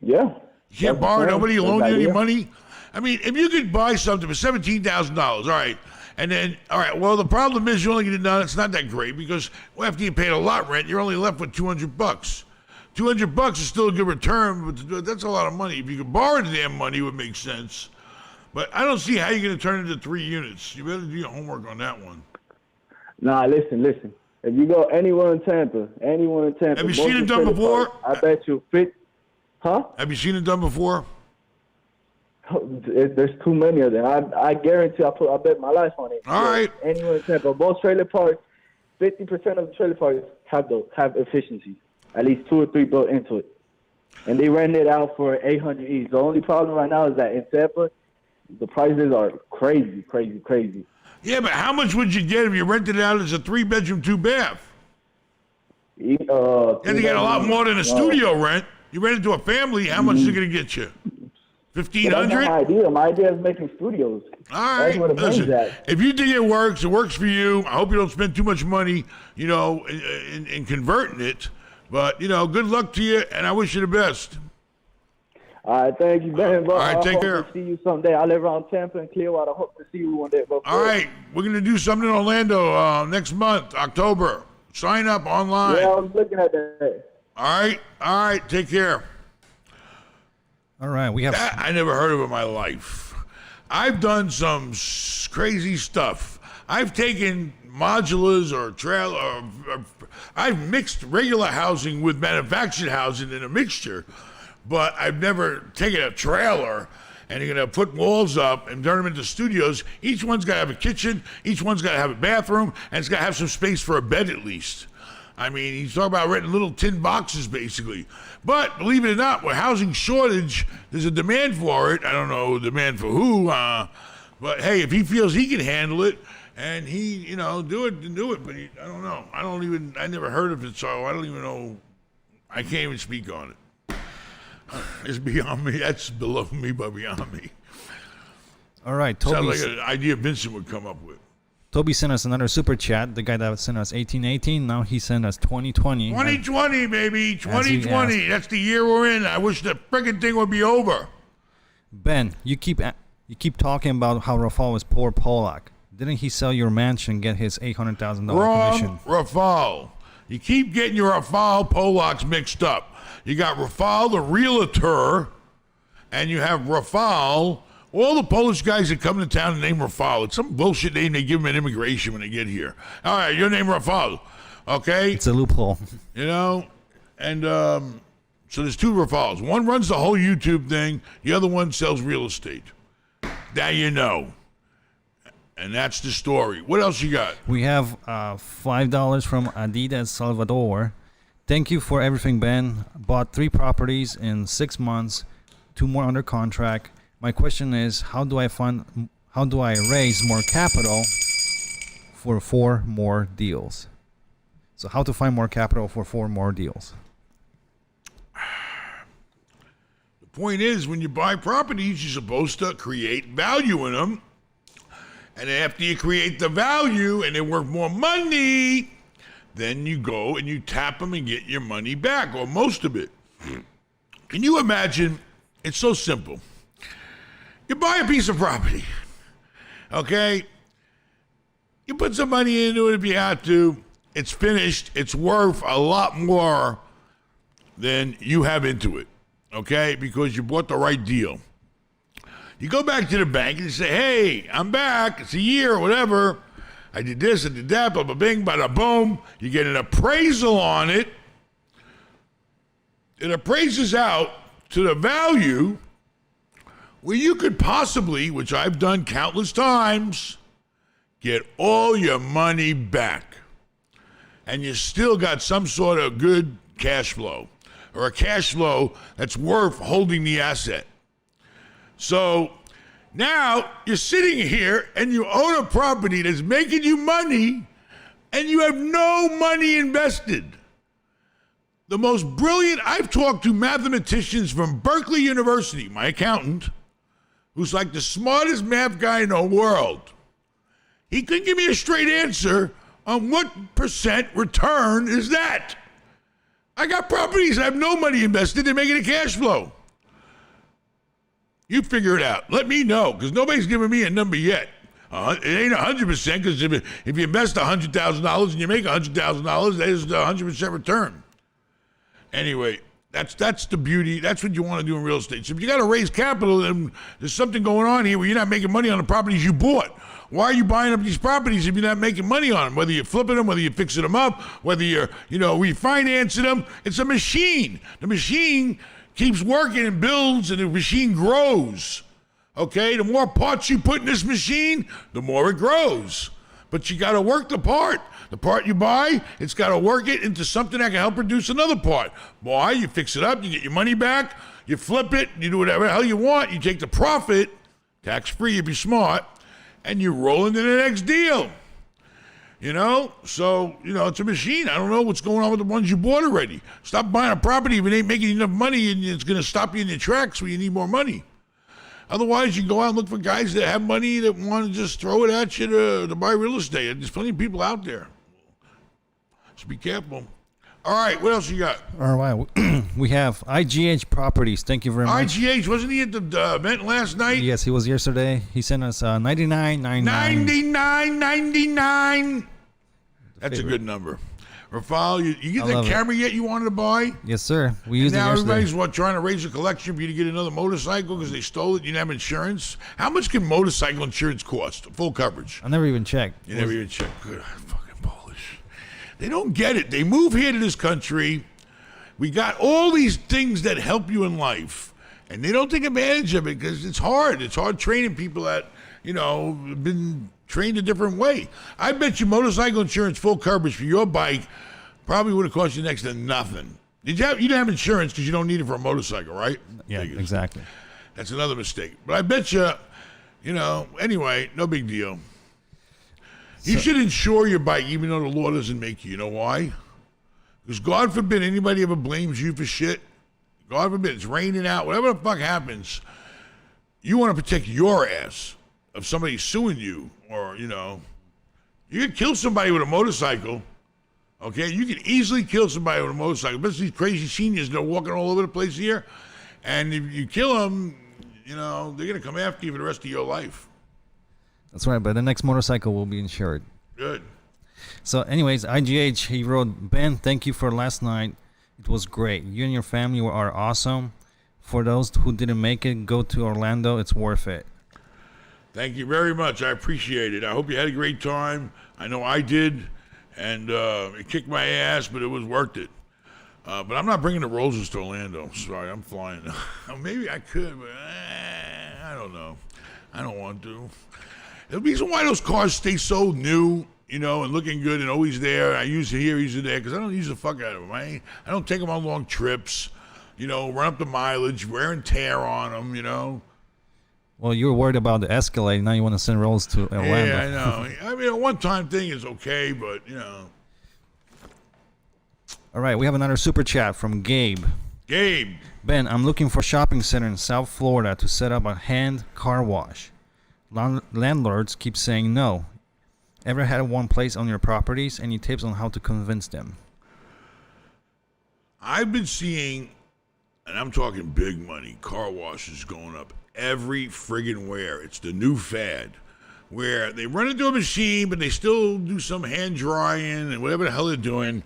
Yeah. You can't borrow nobody, loan you any money. I mean, if you could buy something for $17,000, all right, and then, all right, well, the problem is you only get it done. It's not that great because after you paid a lot rent, you're only left with $200. $200 is still a good return, but that's a lot of money. If you could borrow the damn money, it would make sense. But I don't see how you're going to turn it into 3 units. You better do your homework on that one. Nah, listen. If you go anywhere in Tampa, have you seen it done before? I bet you fit. Huh? Have you seen it done before? There's too many of them. I guarantee I bet my life on it. All right. Anywhere in Tampa, most trailer parks, 50% of the trailer parks have efficiency. At least 2 or 3 built into it. And they rent it out for $800 each. The only problem right now is that in Tampa, the prices are crazy. Yeah, but how much would you get if you rented it out as a 3-bedroom, 2-bath? You have to get a lot more than a studio rent. You rent it to a family, how much is it going to get you? $1,500? My idea is making studios. All right. Listen, if you think it works for you. I hope you don't spend too much money, you know, in converting it. But, you know, good luck to you, and I wish you the best. All right, thank you, Ben. All right, take care. I hope to see you someday. I live around Tampa and Clearwater. I hope to see you one day. Bro. All right, we're going to do something in Orlando next month, October. Sign up online. Yeah, I was looking at that. All right, take care. All right, we have. That I never heard of in my life. I've done some crazy stuff. I've taken modulars or trailer. I've mixed regular housing with manufactured housing in a mixture, but I've never taken a trailer and you're going to put walls up and turn them into studios. Each one's got to have a kitchen. Each one's got to have a bathroom, and it's got to have some space for a bed at least. I mean, he's talking about renting little tin boxes, basically. But believe it or not, with housing shortage, there's a demand for it. I don't know demand for who, but hey, if he feels he can handle it, and he, you know, do it. But I don't know. I never heard of it, so I don't even know. I can't even speak on it. It's beyond me. That's below me, but beyond me. All right, Sounds like an idea Vincent would come up with. Toby sent us another super chat. The guy that sent us 1818, now he sent us 2020. 2020, baby. 2020. That's the year we're in. I wish the friggin' thing would be over. Ben, you keep talking about how Rafal was poor Polak. Didn't he sell your mansion and get his $800,000 commission? Rafal. You keep getting your Rafal Polaks mixed up. You got Rafal, the realtor, and you have Rafal. All the Polish guys that come to town and name Rafal. It's some bullshit name they give them at immigration when they get here. All right, your name Rafal, okay? It's a loophole. You know, and so there's 2 Rafals. One runs the whole YouTube thing. The other one sells real estate. Now you know. And that's the story. What else you got? We have $5 from Adidas Salvador. Thank you for everything, Ben. Bought 3 properties in 6 months, 2 more under contract. My question is, how do I raise more capital for 4 more deals? So how to find more capital for 4 more deals? The point is, when you buy properties, you're supposed to create value in them. And after you create the value and they're worth more money, then you go and you tap them and get your money back, or most of it. Can you imagine? It's so simple. You buy a piece of property, okay? You put some money into it if you have to. It's finished. It's worth a lot more than you have into it, okay? Because you bought the right deal. You go back to the bank and you say, hey, I'm back. It's a year or whatever. I did this, I did that, blah, blah, bing, bada, boom. You get an appraisal on it. It appraises out to the value where you could possibly, which I've done countless times, get all your money back. And you still got some sort of good cash flow, or a cash flow that's worth holding the asset. So now you're sitting here and you own a property that's making you money and you have no money invested. The most brilliant, I've talked to mathematicians from Berkeley University, my accountant, who's like the smartest math guy in the world. He couldn't give me a straight answer on what percent return is that. I got properties. I have no money invested. They're making a cash flow. You figure it out. Let me know, because nobody's giving me a number yet. It ain't 100%, because if you invest $100,000 and you make $100,000, there's the 100% return. Anyway, that's the beauty. That's what you want to do in real estate. So if you got to raise capital, then there's something going on here where you're not making money on the properties you bought. Why are you buying up these properties if you're not making money on them? Whether you're flipping them, whether you're fixing them up, whether you're, refinancing them, it's a machine. The machine keeps working and builds, and the machine grows. Okay, the more parts you put in this machine, the more it grows. But you got to work the part. The part you buy, it's got to work it into something that can help produce another part. Why? You fix it up, you get your money back, you flip it, you do whatever the hell you want, you take the profit, tax-free if you're smart, and you roll into the next deal. So, it's a machine. I don't know what's going on with the ones you bought already. Stop buying a property if it ain't making enough money, and it's going to stop you in your tracks where you need more money. Otherwise, you go out and look for guys that have money that want to just throw it at you to buy real estate. There's plenty of people out there. So be careful. All right, what else you got? All right, we have IGH Properties. Thank you very much. IGH, wasn't he at the event last night? Yes, he was yesterday. He sent us $99.99. $99.99. That's a good number. Rafal, you get that camera yet you wanted to buy? Yes, sir. We used it yesterday. Now everybody's trying to raise a collection for you to get another motorcycle because they stole it. You didn't have insurance. How much can motorcycle insurance cost? Full coverage. I never even checked. You never even checked. Good. Fucking Polish. They don't get it. They move here to this country. We got all these things that help you in life, and they don't take advantage of it because it's hard. It's hard training people that, have been trained a different way. I bet you motorcycle insurance full coverage for your bike probably would have cost you next to nothing. You didn't have insurance because you don't need it for a motorcycle, right? Yeah, exactly. That's another mistake. But I bet you, anyway, no big deal. You should insure your bike even though the law doesn't make you. You know why? Because God forbid anybody ever blames you for shit. God forbid it's raining out, whatever the fuck happens. You want to protect your ass of somebody suing you, or you could kill somebody with a motorcycle. Okay, you can easily kill somebody with a motorcycle. But these crazy seniors, they're walking all over the place here, and if you kill them, they're gonna come after you for the rest of your life. That's right, but the next motorcycle will be insured. Good. So, anyways, IGH, he wrote, Ben, thank you for last night. It was great. You and your family are awesome. For those who didn't make it, go to Orlando. It's worth it. Thank you very much. I appreciate it. I hope you had a great time. I know I did, and it kicked my ass, but it was worth it. But I'm not bringing the Roses to Orlando. Sorry, I'm flying. Maybe I could, but I don't know. I don't want to. The reason why those cars stay so new, and looking good and always there, I use it here, use it there, because I don't use the fuck out of them. I don't take them on long trips, run up the mileage, wear and tear on them, Well, you were worried about the Escalade. Now you want to send Rolls to Orlando. Yeah, I know. I mean, a one-time thing is okay, but, All right, we have another super chat from Gabe. Gabe. Ben, I'm looking for a shopping center in South Florida to set up a hand car wash. Landlords keep saying no. Ever had one place on your properties? Any tips on how to convince them? I've been seeing, and I'm talking big money, car washes going up every friggin' where. It's the new fad where they run into a machine, but they still do some hand drying and whatever the hell they're doing.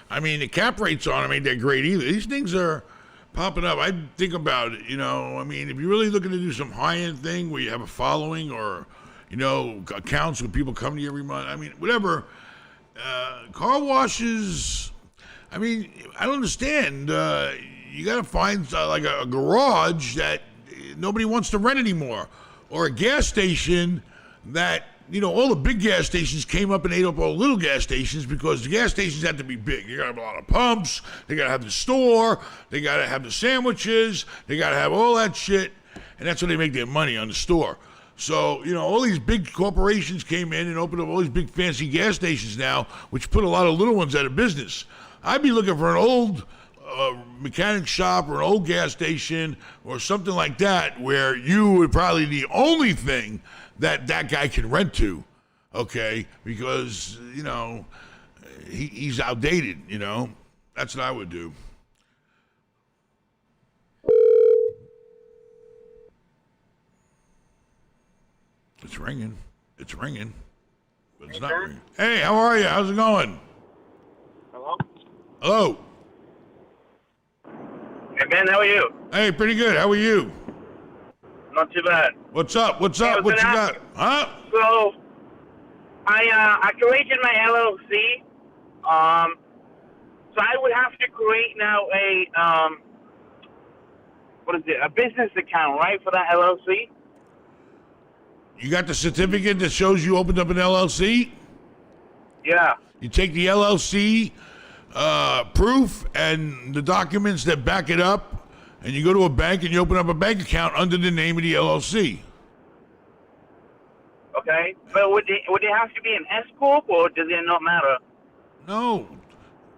I mean, the cap rates on them ain't that great either. These things are popping up. I think about it, I mean, if you're really looking to do some high-end thing where you have a following or, accounts with people coming to you every month, I mean, whatever, car washes, I mean, I don't understand. You got to find like a garage that nobody wants to rent anymore, or a gas station that, all the big gas stations came up and ate up all the little gas stations because the gas stations had to be big. You got to have a lot of pumps. They got to have the store. They got to have the sandwiches. They got to have all that shit, and that's where they make their money, on the store. So, all these big corporations came in and opened up all these big fancy gas stations now, which put a lot of little ones out of business. I'd be looking for an old a mechanic shop or an old gas station or something like that, where you would probably the only thing that guy can rent to, okay? Because, you know, he's outdated, you know? That's what I would do. It's ringing. It's ringing. But it's not ringing. Hey, how are you? How's it going? Hello? Hello. Hey, Ben, how are you? Hey, pretty good. How are you? Not too bad. What's up? What's Hey, I up? was What you gonna got? Huh? So, I created my LLC. So I would have to create now a business account, right, for that LLC? You got the certificate that shows you opened up an LLC? Yeah. You take the LLC proof and the documents that back it up, and you go to a bank and you open up a bank account under the name of the LLC. Okay. But would it have to be an S corp, or does it not matter? No,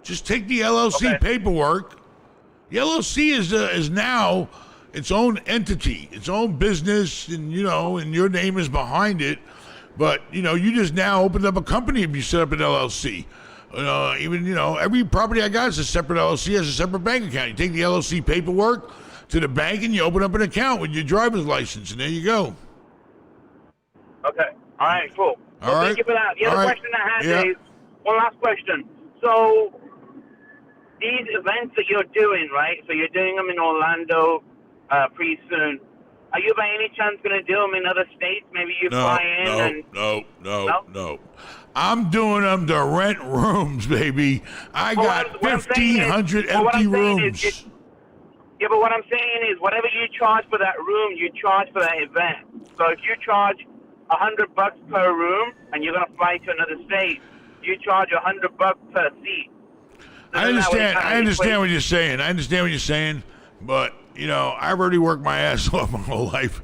just take the LLC Okay. paperwork. The LLC is now its own entity, its own business, and you know, and your name is behind it. But you know, you just now opened up a company if you set up an LLC. Even you know, every property I got is a separate LLC, has a separate bank account. You take the LLC paperwork to the bank and you open up an account with your driver's license, and there you go. Okay. All right, cool. All right. Thank you for that. The All other right. question I had Yeah. is, one last question. So, these events that you're doing, right? So you're doing them in Orlando pretty soon. Are you by any chance going to do them in other states? Maybe you fly in and... No. I'm doing them to rent rooms, baby. I Well, got what I'm saying is- 1,500 well, what empty I'm saying is rooms. Yeah, but what I'm saying is, whatever you charge for that room, you charge for that event. So if you charge $100 per room and you're gonna fly to another state, you charge $100 per seat. So I then that way understand. it kinda I understand equates- what you're saying. I understand what you're saying, but you know, I've already worked my ass off my whole life.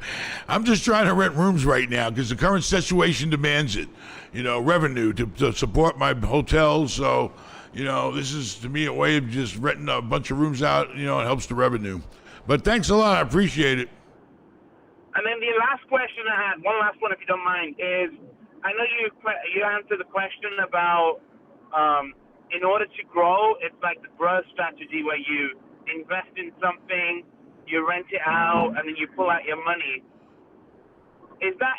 I'm just trying to rent rooms right now because the current situation demands it. You know, revenue to support my hotels. So, you know, this is to me a way of just renting a bunch of rooms out. You know, it helps the revenue. But thanks a lot. I appreciate it. And then the last question I had, one last one if you don't mind, is I know you answered the question about in order to grow, it's like the growth strategy where you invest in something, you rent it out, and then you pull out your money. Is that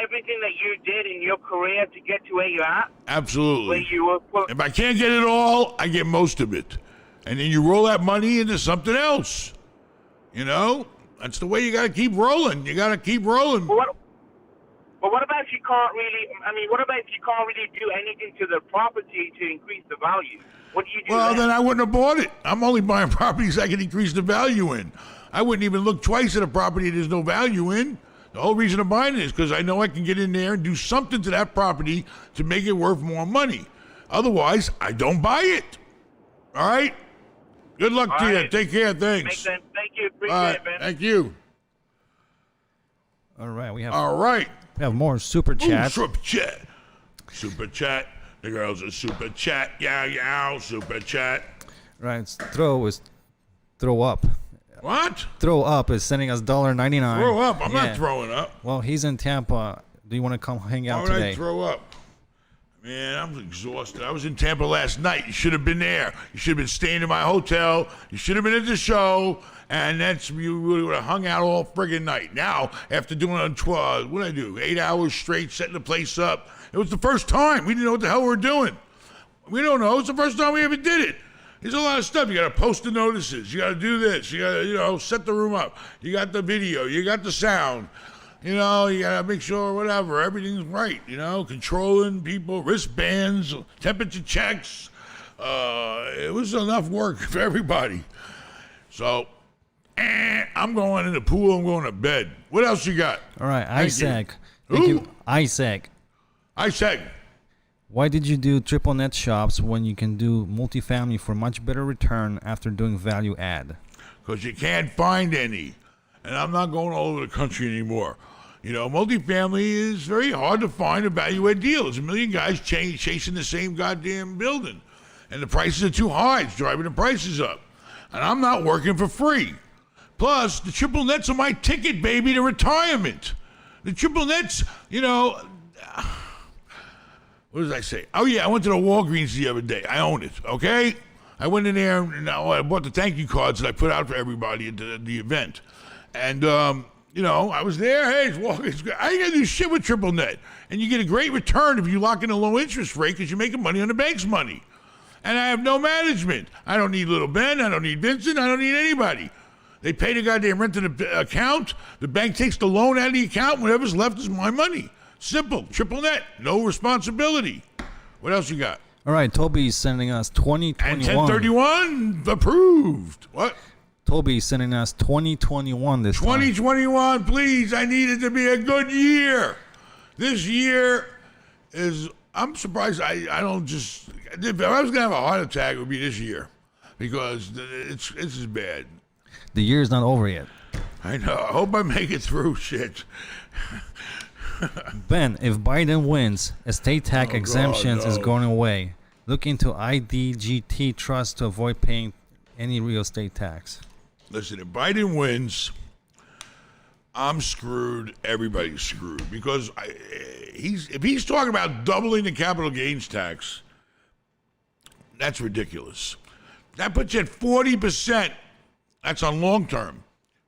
everything that you did in your career to get to where you're at? Absolutely. Where you were If I can't get it all, I get most of it. And then you roll that money into something else. You know? That's the way you got to keep rolling. You got to keep rolling. But what about if you can't really? I mean, what about if you can't really do anything to the property to increase the value? What do you do? Well, then I wouldn't have bought it. I'm only buying properties I can increase the value in. I wouldn't even look twice at a property there's no value in. The whole reason I'm buying it is because I know I can get in there and do something to that property to make it worth more money. Otherwise, I don't buy it. All right? Good luck to you. right. Take care. Thanks. Makes sense. Thank you. Appreciate All right. it, man. Thank you. All right, we have All right. more super Ooh, chats. super chat. Super chat. The girls are super chat. Yeah. Super chat. Right, throw up. What? Throw up is sending us $1.99. Throw up. I'm Yeah. not throwing up. Well, he's in Tampa. Do you want to come hang Why out would I today? throw up? Man, I'm exhausted. I was in Tampa last night. You should have been there. You should have been staying in my hotel. You should have been at the show. And you would have hung out all friggin' night. Now, after doing what did I do? 8 hours straight, setting the place up. It was the first time. We didn't know what the hell we were doing. We don't know. It's the first time we ever did it. There's a lot of stuff. You got to post the notices. You got to do this. You got to, set the room up. You got the video. You got the sound. You got to make sure whatever, everything's right. Controlling people, wristbands, temperature checks. It was enough work for everybody. So, I'm going in the pool. I'm going to bed. What else you got? All right, Thank you. Isaac. Who? Thank you. Isaac. Isaac. Why did you do triple net shops when you can do multifamily for much better return after doing value add? Because you can't find any. And I'm not going all over the country anymore. Multifamily is very hard to find a value add deal. There's a million guys chasing the same goddamn building. And the prices are too high. It's driving the prices up. And I'm not working for free. Plus, the triple nets are my ticket, baby, to retirement. The triple nets, what did I say? Oh, yeah, I went to the Walgreens the other day. I own it, okay? I went in there and I bought the thank you cards that I put out for everybody at the event. And, I was there. Hey, it's Walgreens. I ain't got to do shit with triple net. And you get a great return if you lock in a low interest rate because you're making money on the bank's money. And I have no management. I don't need little Ben. I don't need Vincent. I don't need anybody. They pay the goddamn rent to the account. The bank takes the loan out of the account. Whatever's left is my money. Simple. Triple net. No responsibility. What else you got? All right, Toby's sending us 2021. And 1031 approved. What? Toby's sending us 2021 this 2021, please. I need it to be a good year. This year is, I'm surprised I don't just, if I was going to have a heart attack, it would be this year because it's bad. The year's not over yet. I know. I hope I make it through shit. Ben, if Biden wins, estate tax exemptions is going away. Look into IDGT trust to avoid paying any real estate tax. Listen, if Biden wins, I'm screwed. Everybody's screwed because if he's talking about doubling the capital gains tax, that's ridiculous. That puts you at 40%. That's on long term.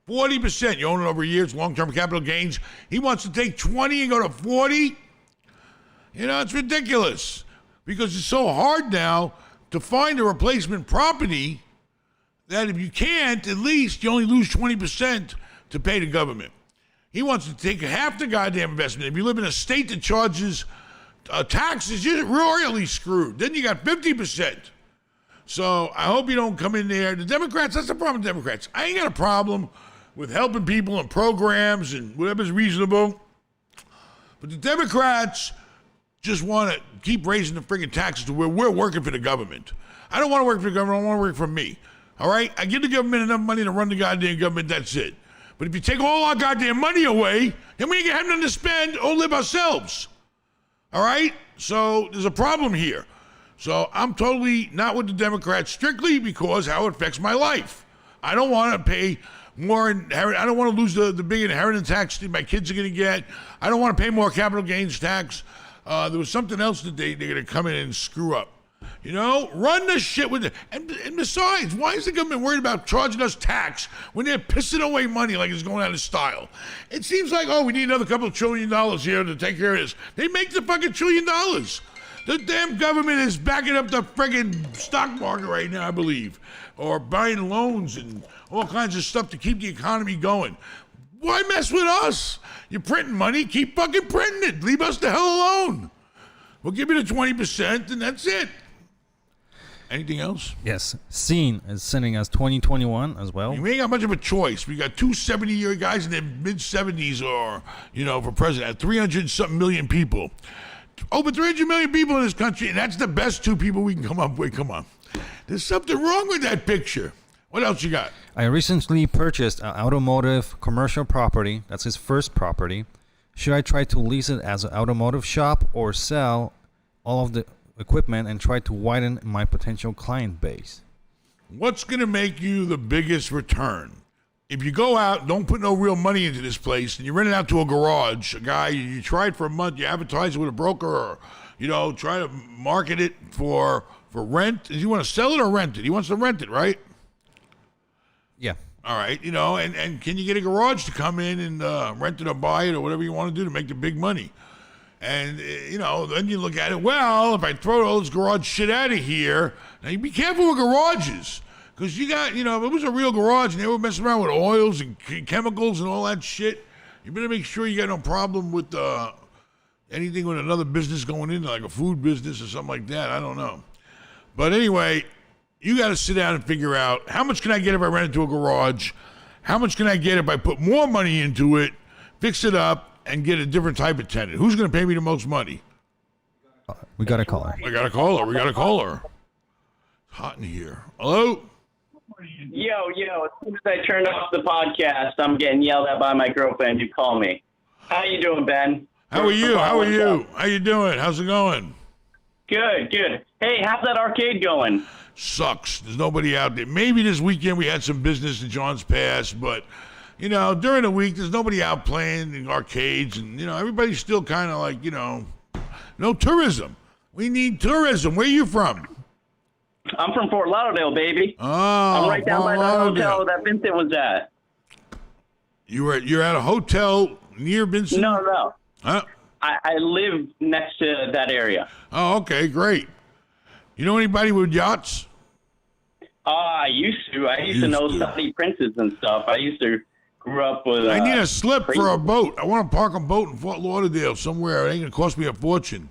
40%. You own it over years, long-term capital gains. He wants to take 20 and go to 40. It's ridiculous because it's so hard now to find a replacement property that if you can't, at least you only lose 20% to pay the government. He wants to take half the goddamn investment. If you live in a state that charges taxes, you're royally screwed. Then you got 50%. So I hope you don't come in there. The Democrats, that's the problem with Democrats. I ain't got a problem with helping people and programs and whatever's reasonable. But the Democrats just want to keep raising the friggin' taxes to where we're working for the government. I don't want to work for the government. I want to work for me. All right? I give the government enough money to run the goddamn government. That's it. But if you take all our goddamn money away, then we ain't gonna have nothing to spend or live ourselves. All right? So there's a problem here. So I'm totally not with the Democrats strictly because how it affects my life. I don't want to pay more I don't want to lose the big inheritance tax that my kids are going to get. I don't want to pay more capital gains tax. There was something else that they're going to come in and screw up. Run the shit with it. And besides, why is the government worried about charging us tax when they're pissing away money like it's going out of style? It seems like, we need another couple of $1 trillion here to take care of this. They make the fucking $1 trillion. The damn government is backing up the friggin' stock market right now, I believe, or buying loans and all kinds of stuff to keep the economy going. Why mess with us? You're printing money, keep fucking printing it. Leave us the hell alone. We'll give you the 20% and that's it. Anything else? Yes. Scene is sending us 2021 as well. We ain't got much of a choice. We got two 70-year guys in their mid-70s or, for president. 300-something million people. Over 300 million people in this country, and that's the best two people we can come up with. Come on. There's something wrong with that picture. What else you got? I recently purchased an automotive commercial property. That's his first property. Should I try to lease it as an automotive shop or sell all of the equipment and try to widen my potential client base? What's going to make you the biggest return? If you go out, don't put no real money into this place, and you rent it out to a garage, a guy, you try it for a month, you advertise it with a broker, or, try to market it for rent. Does he want to sell it or rent it? He wants to rent it, right? Yeah. All right, and can you get a garage to come in and rent it or buy it or whatever you want to do to make the big money? And, then you look at it, well, if I throw all this garage shit out of here, now you be careful with garages. Because you got, if it was a real garage and they were messing around with oils and chemicals and all that shit, you better make sure you got no problem with anything with another business going in, like a food business or something like that. I don't know. But anyway, you got to sit down and figure out how much can I get if I rent it to a garage? How much can I get if I put more money into it, fix it up, and get a different type of tenant? Who's going to pay me the most money? We got a caller. We got a caller. It's hot in here. Hello? Yo, as soon as I turned off the podcast, I'm getting yelled at by my girlfriend. You call me. How you doing, Ben? How are you? How you doing? How's it going? Good, good. Hey, how's that arcade going? Sucks. There's nobody out there. Maybe this weekend we had some business in John's Pass, but during the week there's nobody out playing in arcades, and everybody's still kind of like no tourism. We need tourism. Where you from? I'm from Fort Lauderdale, baby. Oh, I'm right down by the hotel that Vincent was at. You're at a hotel near Vincent? No. Huh? I live next to that area. Oh, okay, great. You know anybody with yachts? I used to know Saudi princes and stuff. I used to grew up with. I need a slip for a boat. I want to park a boat in Fort Lauderdale somewhere. It ain't gonna cost me a fortune.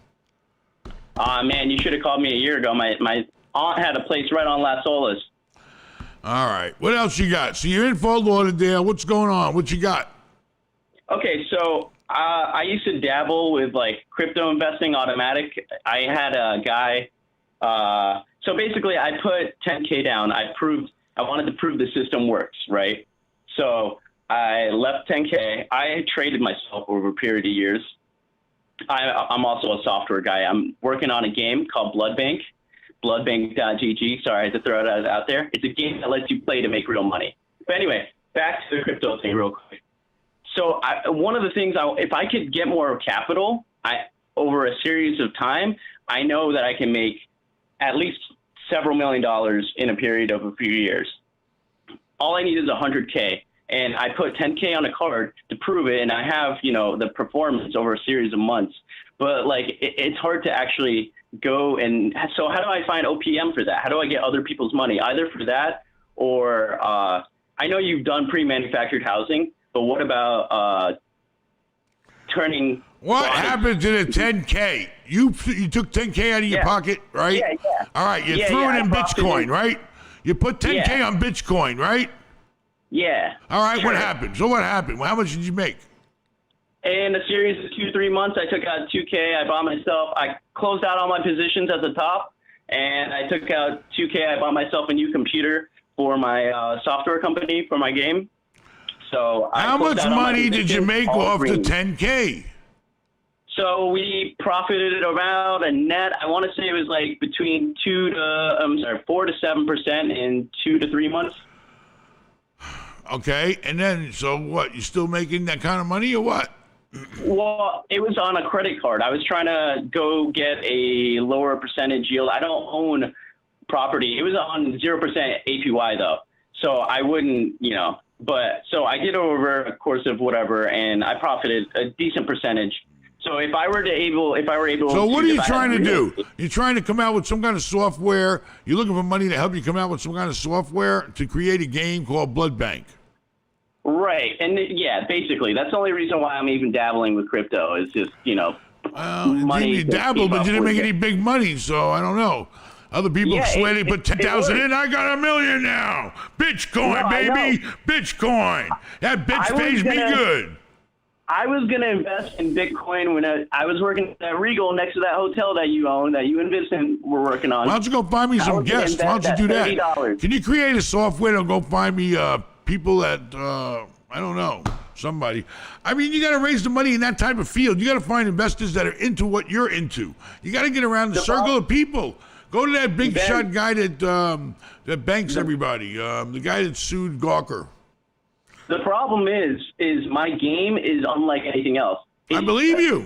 Man, you should have called me a year ago. My aunt had a place right on Las Olas. All right. What else you got? So you're in Fort Lauderdale. What's going on? What you got? Okay, so I used to dabble with like crypto investing, automatic. I had a guy. So basically, I put 10K down. I wanted to prove the system works, right? So I left 10K. I traded myself over a period of years. I'm also a software guy. I'm working on a game called Blood Bank. Bloodbank.gg. Sorry, I had to throw it out there. It's a game that lets you play to make real money. But anyway, back to the crypto thing real quick. So one of the things, if I could get more capital over a series of time, I know that I can make at least several $1 million in a period of a few years. All I need is 100K. And I put 10K on a card to prove it. And I have, the performance over a series of months. But it's hard to actually go. And so how do I find OPM for that? How do I get other people's money? Either for that or I know you've done pre-manufactured housing, but what about turning? What happened to the 10K? You took 10K out of your pocket, right? Yeah. All right, you threw it in Bitcoin, right? You put 10K on Bitcoin, right? Yeah. All right, sure. What happened? So what happened? How much did you make? In a series of 2-3 months, I took out 2K. I bought myself. I closed out all my positions at the top, and I took out 2K. I bought myself a new computer for my software company for my game. So how much money did you make off the 10K? So we profited about a net. I want to say it was like between 4 to 7% in 2 to 3 months. Okay, and then so what? You still making that kind of money or what? Well, it was on a credit card. I was trying to go get a lower percentage yield. I don't own property. It was on 0% APY though, so I wouldn't, But so I did over a course of whatever, and I profited a decent percentage. So if I were able. So what are you trying to do? You're trying to come out with some kind of software. You're looking for money to help you come out with some kind of software to create a game called Blood Bank. Right, and basically that's the only reason why I'm even dabbling with crypto. Is just money. You dabbled, but you didn't make any big money, so I don't know. Other people swear they put 10,000 in. I got $1 million now. Bitcoin, baby, Bitcoin. That bitch pays me good. I was gonna invest in Bitcoin when I was working at Regal next to that hotel that you own, that you and Vincent were working on. Why don't you go find me some guests? Why don't you do that? $30. Can you create a software to go find me people that I don't know, somebody? I mean, you got to raise the money in that type of field. You got to find investors that are into what you're into. You got to get around the circle of people. Go to that big shot guy that banks everybody. The guy that sued Gawker. The problem is my game is unlike anything else. I believe you.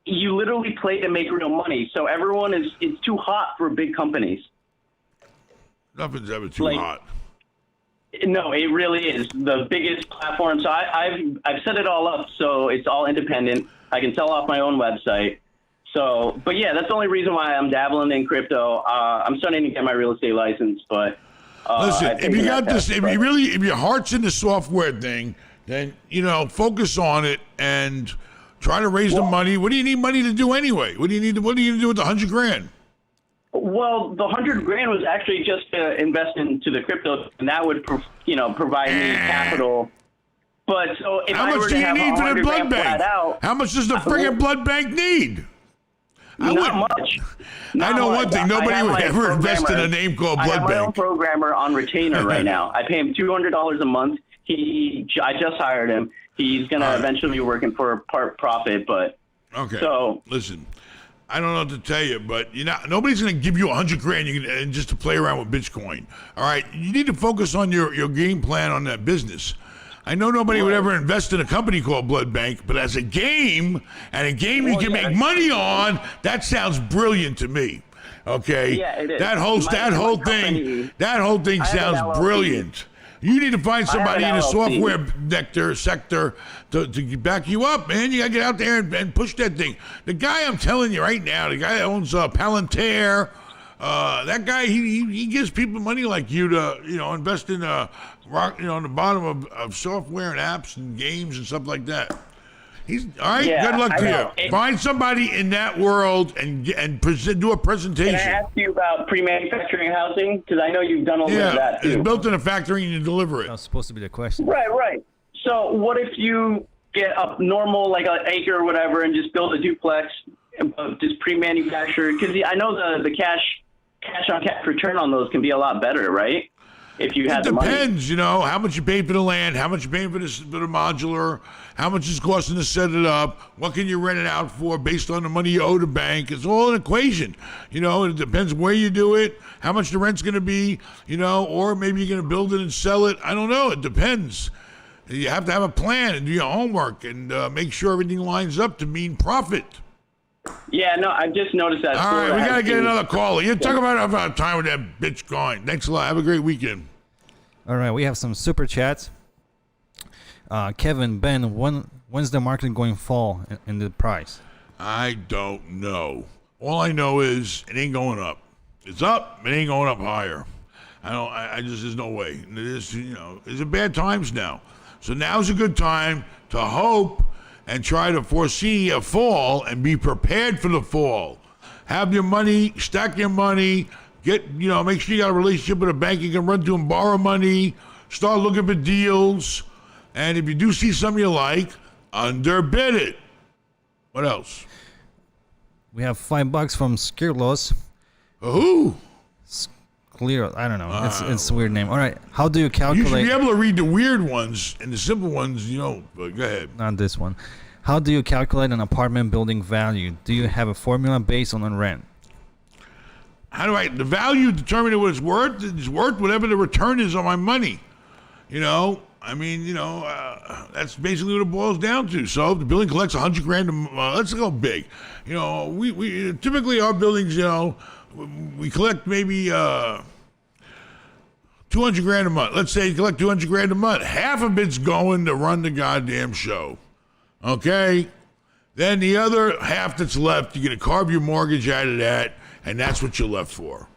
You literally play to make real money. So everyone it's too hot for big companies. Nothing's ever too hot. No, it really is the biggest platform. So I've set it all up so it's all independent. I can sell off my own website. So, but yeah, that's the only reason why I'm dabbling in crypto. I'm starting to get my real estate license, but listen, if you got this, if your heart's in the software thing, then focus on it and try to raise the money. What do you need money to do anyway? What do you need to do with the $100,000? Well, the $100,000 was actually just to invest into the crypto, and that would provide me capital. But so if how much do you need for the blood bank? How much does the friggin' blood bank need? Not much. I know one thing. Nobody would ever invest in a name called Blood Bank. I have my own programmer on retainer right now. I pay him $200 a month. I just hired him. He's going to eventually be working for part profit. But okay. So listen, I don't know what to tell you, but nobody's going to give you $100,000 and just to play around with Bitcoin. All right, you need to focus on your game plan on that business. I know nobody would ever invest in a company called Blood Bank, but as a game and a game you can make money on, that sounds brilliant to me. Okay, Yeah, it is. That whole thing sounds LLC. brilliant. You need to find somebody in the LLC. software sector to back you up, man. You got to get out there and push that thing. The guy I'm telling you right now, the guy that owns Palantir, that guy, he gives people money like you to, invest in on the bottom of software and apps and games and stuff like that. He's all right. Yeah, good luck I to know. you. Find somebody in that world and do a presentation. Can I ask you about pre-manufacturing housing? Because I know you've done a little bit of that too. It's built in a factory and you deliver it. That was supposed to be the question. Right. So what if you get a normal, like an acre or whatever, and just build a duplex, just pre-manufactured? Because I know the cash on cash return on those can be a lot better, right? If you had the money. It depends, how much you pay for the land, how much you pay for the modular, how much it's costing to set it up, what can you rent it out for based on the money you owe the bank. It's all an equation. It depends where you do it, how much the rent's going to be, or maybe you're going to build it and sell it. I don't know. It depends. You have to have a plan and do your homework and make sure everything lines up to mean profit. Yeah, no, I just noticed that. All right, we got to get another caller. You talk about time with that Bitcoin. Thanks a lot. Have a great weekend. All right, we have some super chats. Kevin, Ben, when's the market going to fall in the price? I don't know. All I know is it ain't going up. It's up. It ain't going up higher. There's no way. It's a bad times now. So now's a good time to hope and try to foresee a fall and be prepared for the fall. Have your money, stack your money, make sure you got a relationship with a bank you can run to and borrow money, start looking for deals, and if you do see something you like, underbid it. What else? We have $5 from Skirlos. Who? Clear, I don't know. It's a weird name. All right, how do you calculate? You should be able to read the weird ones and the simple ones, but go ahead. Not this one. How do you calculate an apartment building value? Do you have a formula based on rent? The value determine what it's worth? It's worth whatever the return is on my money. That's basically what it boils down to. So if the building collects $100,000, let's go big. We typically our buildings, we collect maybe $200,000 a month. Let's say you collect $200,000 a month. Half of it's going to run the goddamn show. Okay? Then the other half that's left, you're going to carve your mortgage out of that, and that's what you're left for.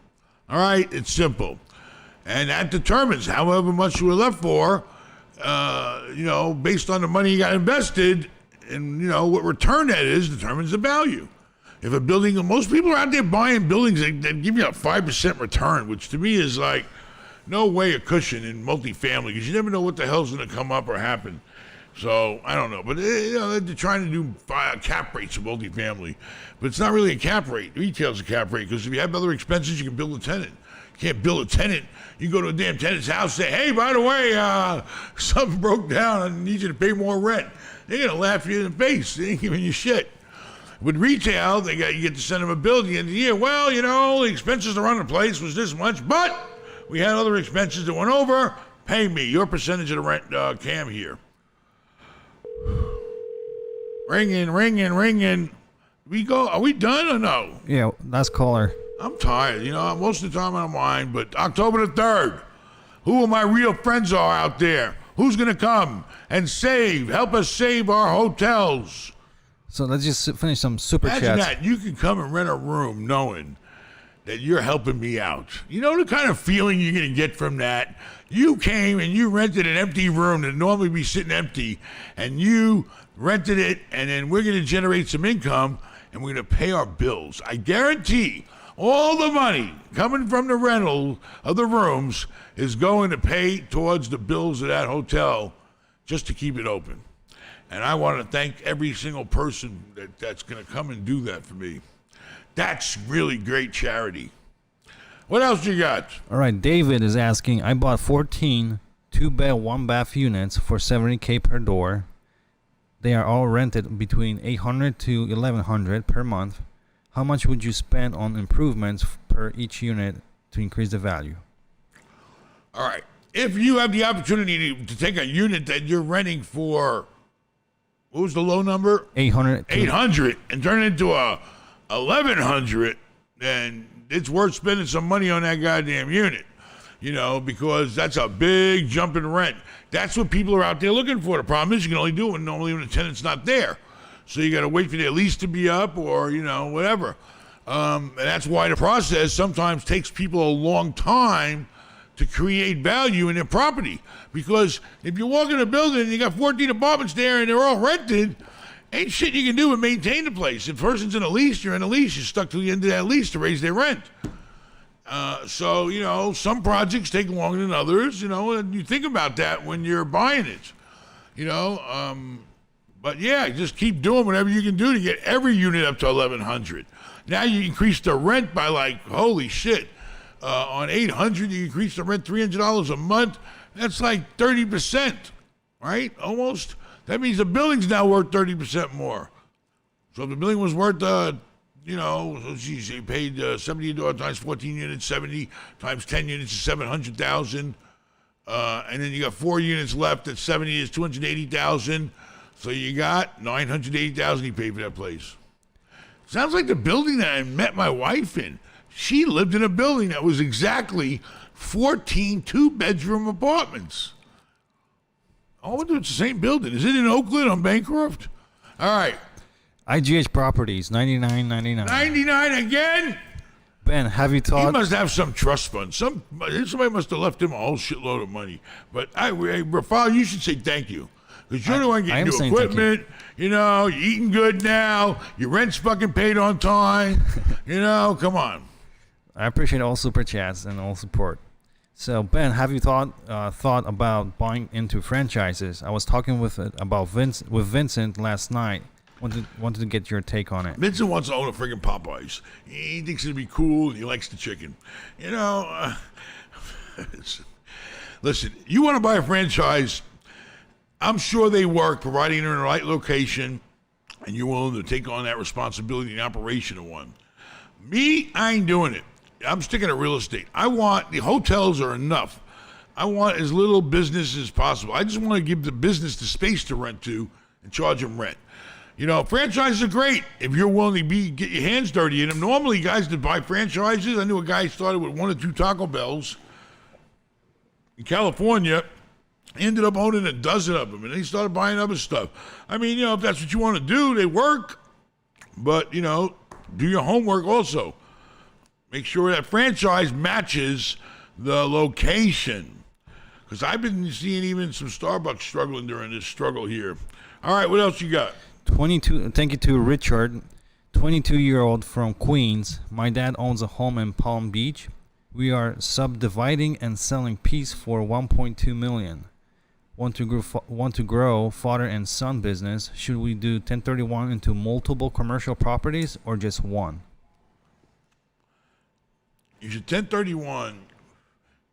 All right? It's simple. And that determines however much you were left for, based on the money you got invested, and, what return that is determines the value. If a building, most people are out there buying buildings that give you a 5% return, which to me is like no way a cushion in multifamily, because you never know what the hell's going to come up or happen. So I don't know, but they're trying to do cap rates of multifamily, but it's not really a cap rate. Retail's a cap rate because if you have other expenses, you can build a tenant. You can't build a tenant. You go to a damn tenant's house, and say, "Hey, by the way, something broke down. I need you to pay more rent." They're gonna laugh you in the face. They ain't giving you shit. With retail, you get to send them a bill at the end of the year. Well, the expenses to run the place was this much, but we had other expenses that went over. Pay me your percentage of the rent, Cam here. Ringing. Are we done or no? Yeah, last caller. I'm tired. Most of the time I don't mind, but October the 3rd, who of my real friends are out there? Who's going to come and help us save our hotels? So let's just finish some super Imagine chats. that. You can come and rent a room knowing that you're helping me out. You know the kind of feeling you're going to get from that? You came and you rented an empty room that normally be sitting empty, and you rented it, and then we're going to generate some income, and we're going to pay our bills. I guarantee all the money coming from the rental of the rooms is going to pay towards the bills of that hotel just to keep it open. And I want to thank every single person that's going to come and do that for me. That's really great charity. What else you got? All right, David is asking, I bought 14 2-bed, 1-bath units for $70,000 per door. They are all rented between $800 to $1,100 per month. How much would you spend on improvements per each unit to increase the value? All right. If you have the opportunity to take a unit that you're renting for, what was the low number? 800. 800 and turn it into a 1100, then it's worth spending some money on that goddamn unit. Because that's a big jump in rent. That's what people are out there looking for. The problem is you can only do it normally when the tenant's not there. So you got to wait for their lease to be up or, whatever. And that's why the process sometimes takes people a long time to create value in their property. Because if you walk in a building and you got 14 apartments there and they're all rented, ain't shit you can do but maintain the place. If a person's in a lease, you're in a lease. You're stuck to the end of that lease to raise their rent. So, some projects take longer than others, and you think about that when you're buying it, But yeah, just keep doing whatever you can do to get every unit up to 1,100. Now you increase the rent by holy shit. On 800, you increase the rent $300 a month. That's like 30%, right? Almost. That means the building's now worth 30% more. So if the building was worth, you paid $70 times 14 units, 70 times 10 units is 700,000. And then you got 4 units left at 70 is 280,000. So you got 980,000 you paid for that place. Sounds like the building that I met my wife in. She lived in a building that was exactly 14 2-bedroom apartments. I wonder if it's the same building. Is it in Oakland on Bancroft? All right. IGH Properties, $99.99. 99 again? Ben, have you He thought? must have some trust fund. Somebody must have left him a whole shitload of money. But Rafal, you should say thank you. Because you're the one getting new equipment. You're eating good now. Your rent's fucking paid on time. Come on. I appreciate all super chats and all support. So Ben, have you thought about buying into franchises? I was talking with Vincent last night. Wanted to get your take on it. Vincent wants to own a friggin' Popeyes. He thinks it'd be cool, and he likes the chicken. Listen, you want to buy a franchise, I'm sure they work, providing they're in the right location, and you're willing to take on that responsibility and operation of one. Me, I ain't doing it. I'm sticking to real estate. The hotels are enough. I want as little business as possible. I just want to give the business the space to rent to and charge them rent. Franchises are great if you're willing to get your hands dirty in them. Normally, guys that buy franchises, I knew a guy who started with 1 or 2 Taco Bells in California. He ended up owning a dozen of them, and then he started buying other stuff. I mean, if that's what you want to do, they work. But, do your homework also. Make sure that franchise matches the location. Because I've been seeing even some Starbucks struggling during this struggle here. All right, what else you got? 22. Thank you to Richard, 22-year-old from Queens. My dad owns a home in Palm Beach. We are subdividing and selling piece for $1.2 million. Want to grow father and son business. Should we do 1031 into multiple commercial properties or just one? You should 1031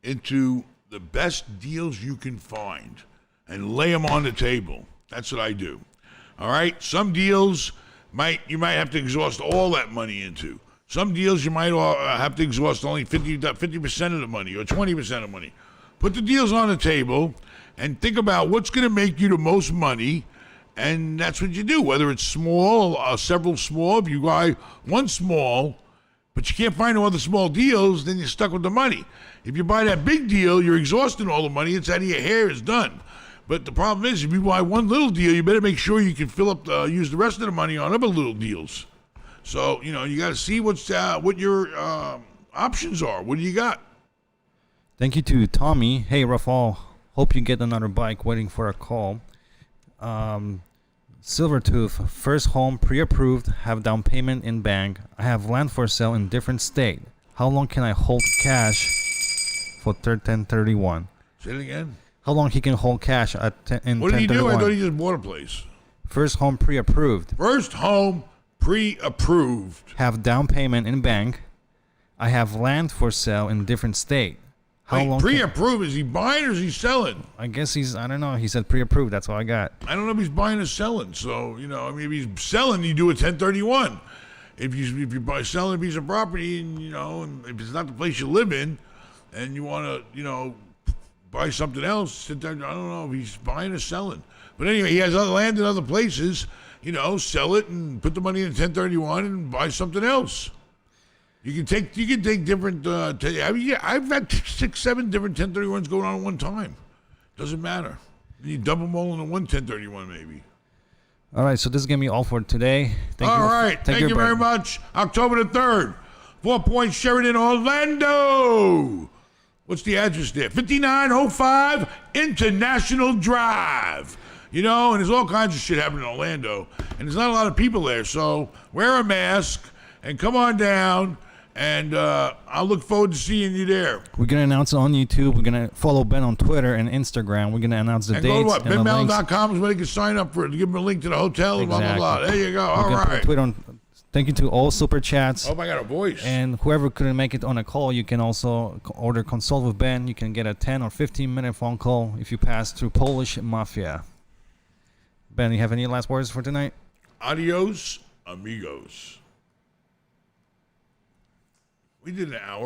into the best deals you can find and lay them on the table. That's what I do. All right? Some deals you might have to exhaust all that money into. Some deals you might have to exhaust only 50% of the money or 20% of the money. Put the deals on the table and think about what's going to make you the most money, and that's what you do. Whether it's small, several small, if you buy one small, but you can't find no other small deals, then you're stuck with the money. If you buy that big deal, you're exhausting all the money. It's out of your hair. It's done. But the problem is, if you buy one little deal, you better make sure you can use the rest of the money on other little deals. So, you got to see what your options are. What do you got? Thank you to Tommy. Hey, Rafal. Hope you get another bike. Waiting for a call. Silvertooth. First home pre-approved. Have down payment in bank. I have land for sale in different state. How long can I hold cash for 1031? Say it again. How long he can hold cash in 1031? What did he do? I thought he just bought a place. First home pre-approved. First home pre-approved. Have down payment in bank. I have land for sale in different state. How long? Pre-approved? Is he buying or is he selling? I guess I don't know. He said pre-approved. That's all I got. I don't know if he's buying or selling. So, if he's selling, you do a 1031. if you buy selling a piece of property and and if it's not the place you live in, and you want to buy something else, sit there. I don't know if he's buying or selling, but anyway, he has other land in other places. Sell it and put the money in 1031 and buy something else. You can take different. I've had 6, 7 different 1031s going on at one time. Doesn't matter. You dump them all into one 1031 maybe. All right, so this is going to be all for today. Thank you very much. October the 3rd, 4 Point Sheridan, Orlando. What's the address there? 5905 International Drive. And there's all kinds of shit happening in Orlando. And there's not a lot of people there, so wear a mask and come on down. And I'll look forward to seeing you there. We're going to announce it on YouTube. We're going to follow Ben on Twitter and Instagram. We're going to announce the and dates. Go to what? And BenMallah.com is where you can sign up for it. Give them a link to the hotel. Exactly. Blah, blah, blah. There you go. All right. Thank you to all Super Chats. Oh, I got a voice. And whoever couldn't make it on a call, you can also order Consult with Ben. You can get a 10 or 15-minute phone call if you pass through Polish Mafia. Ben, you have any last words for tonight? Adios, amigos. We did an hour.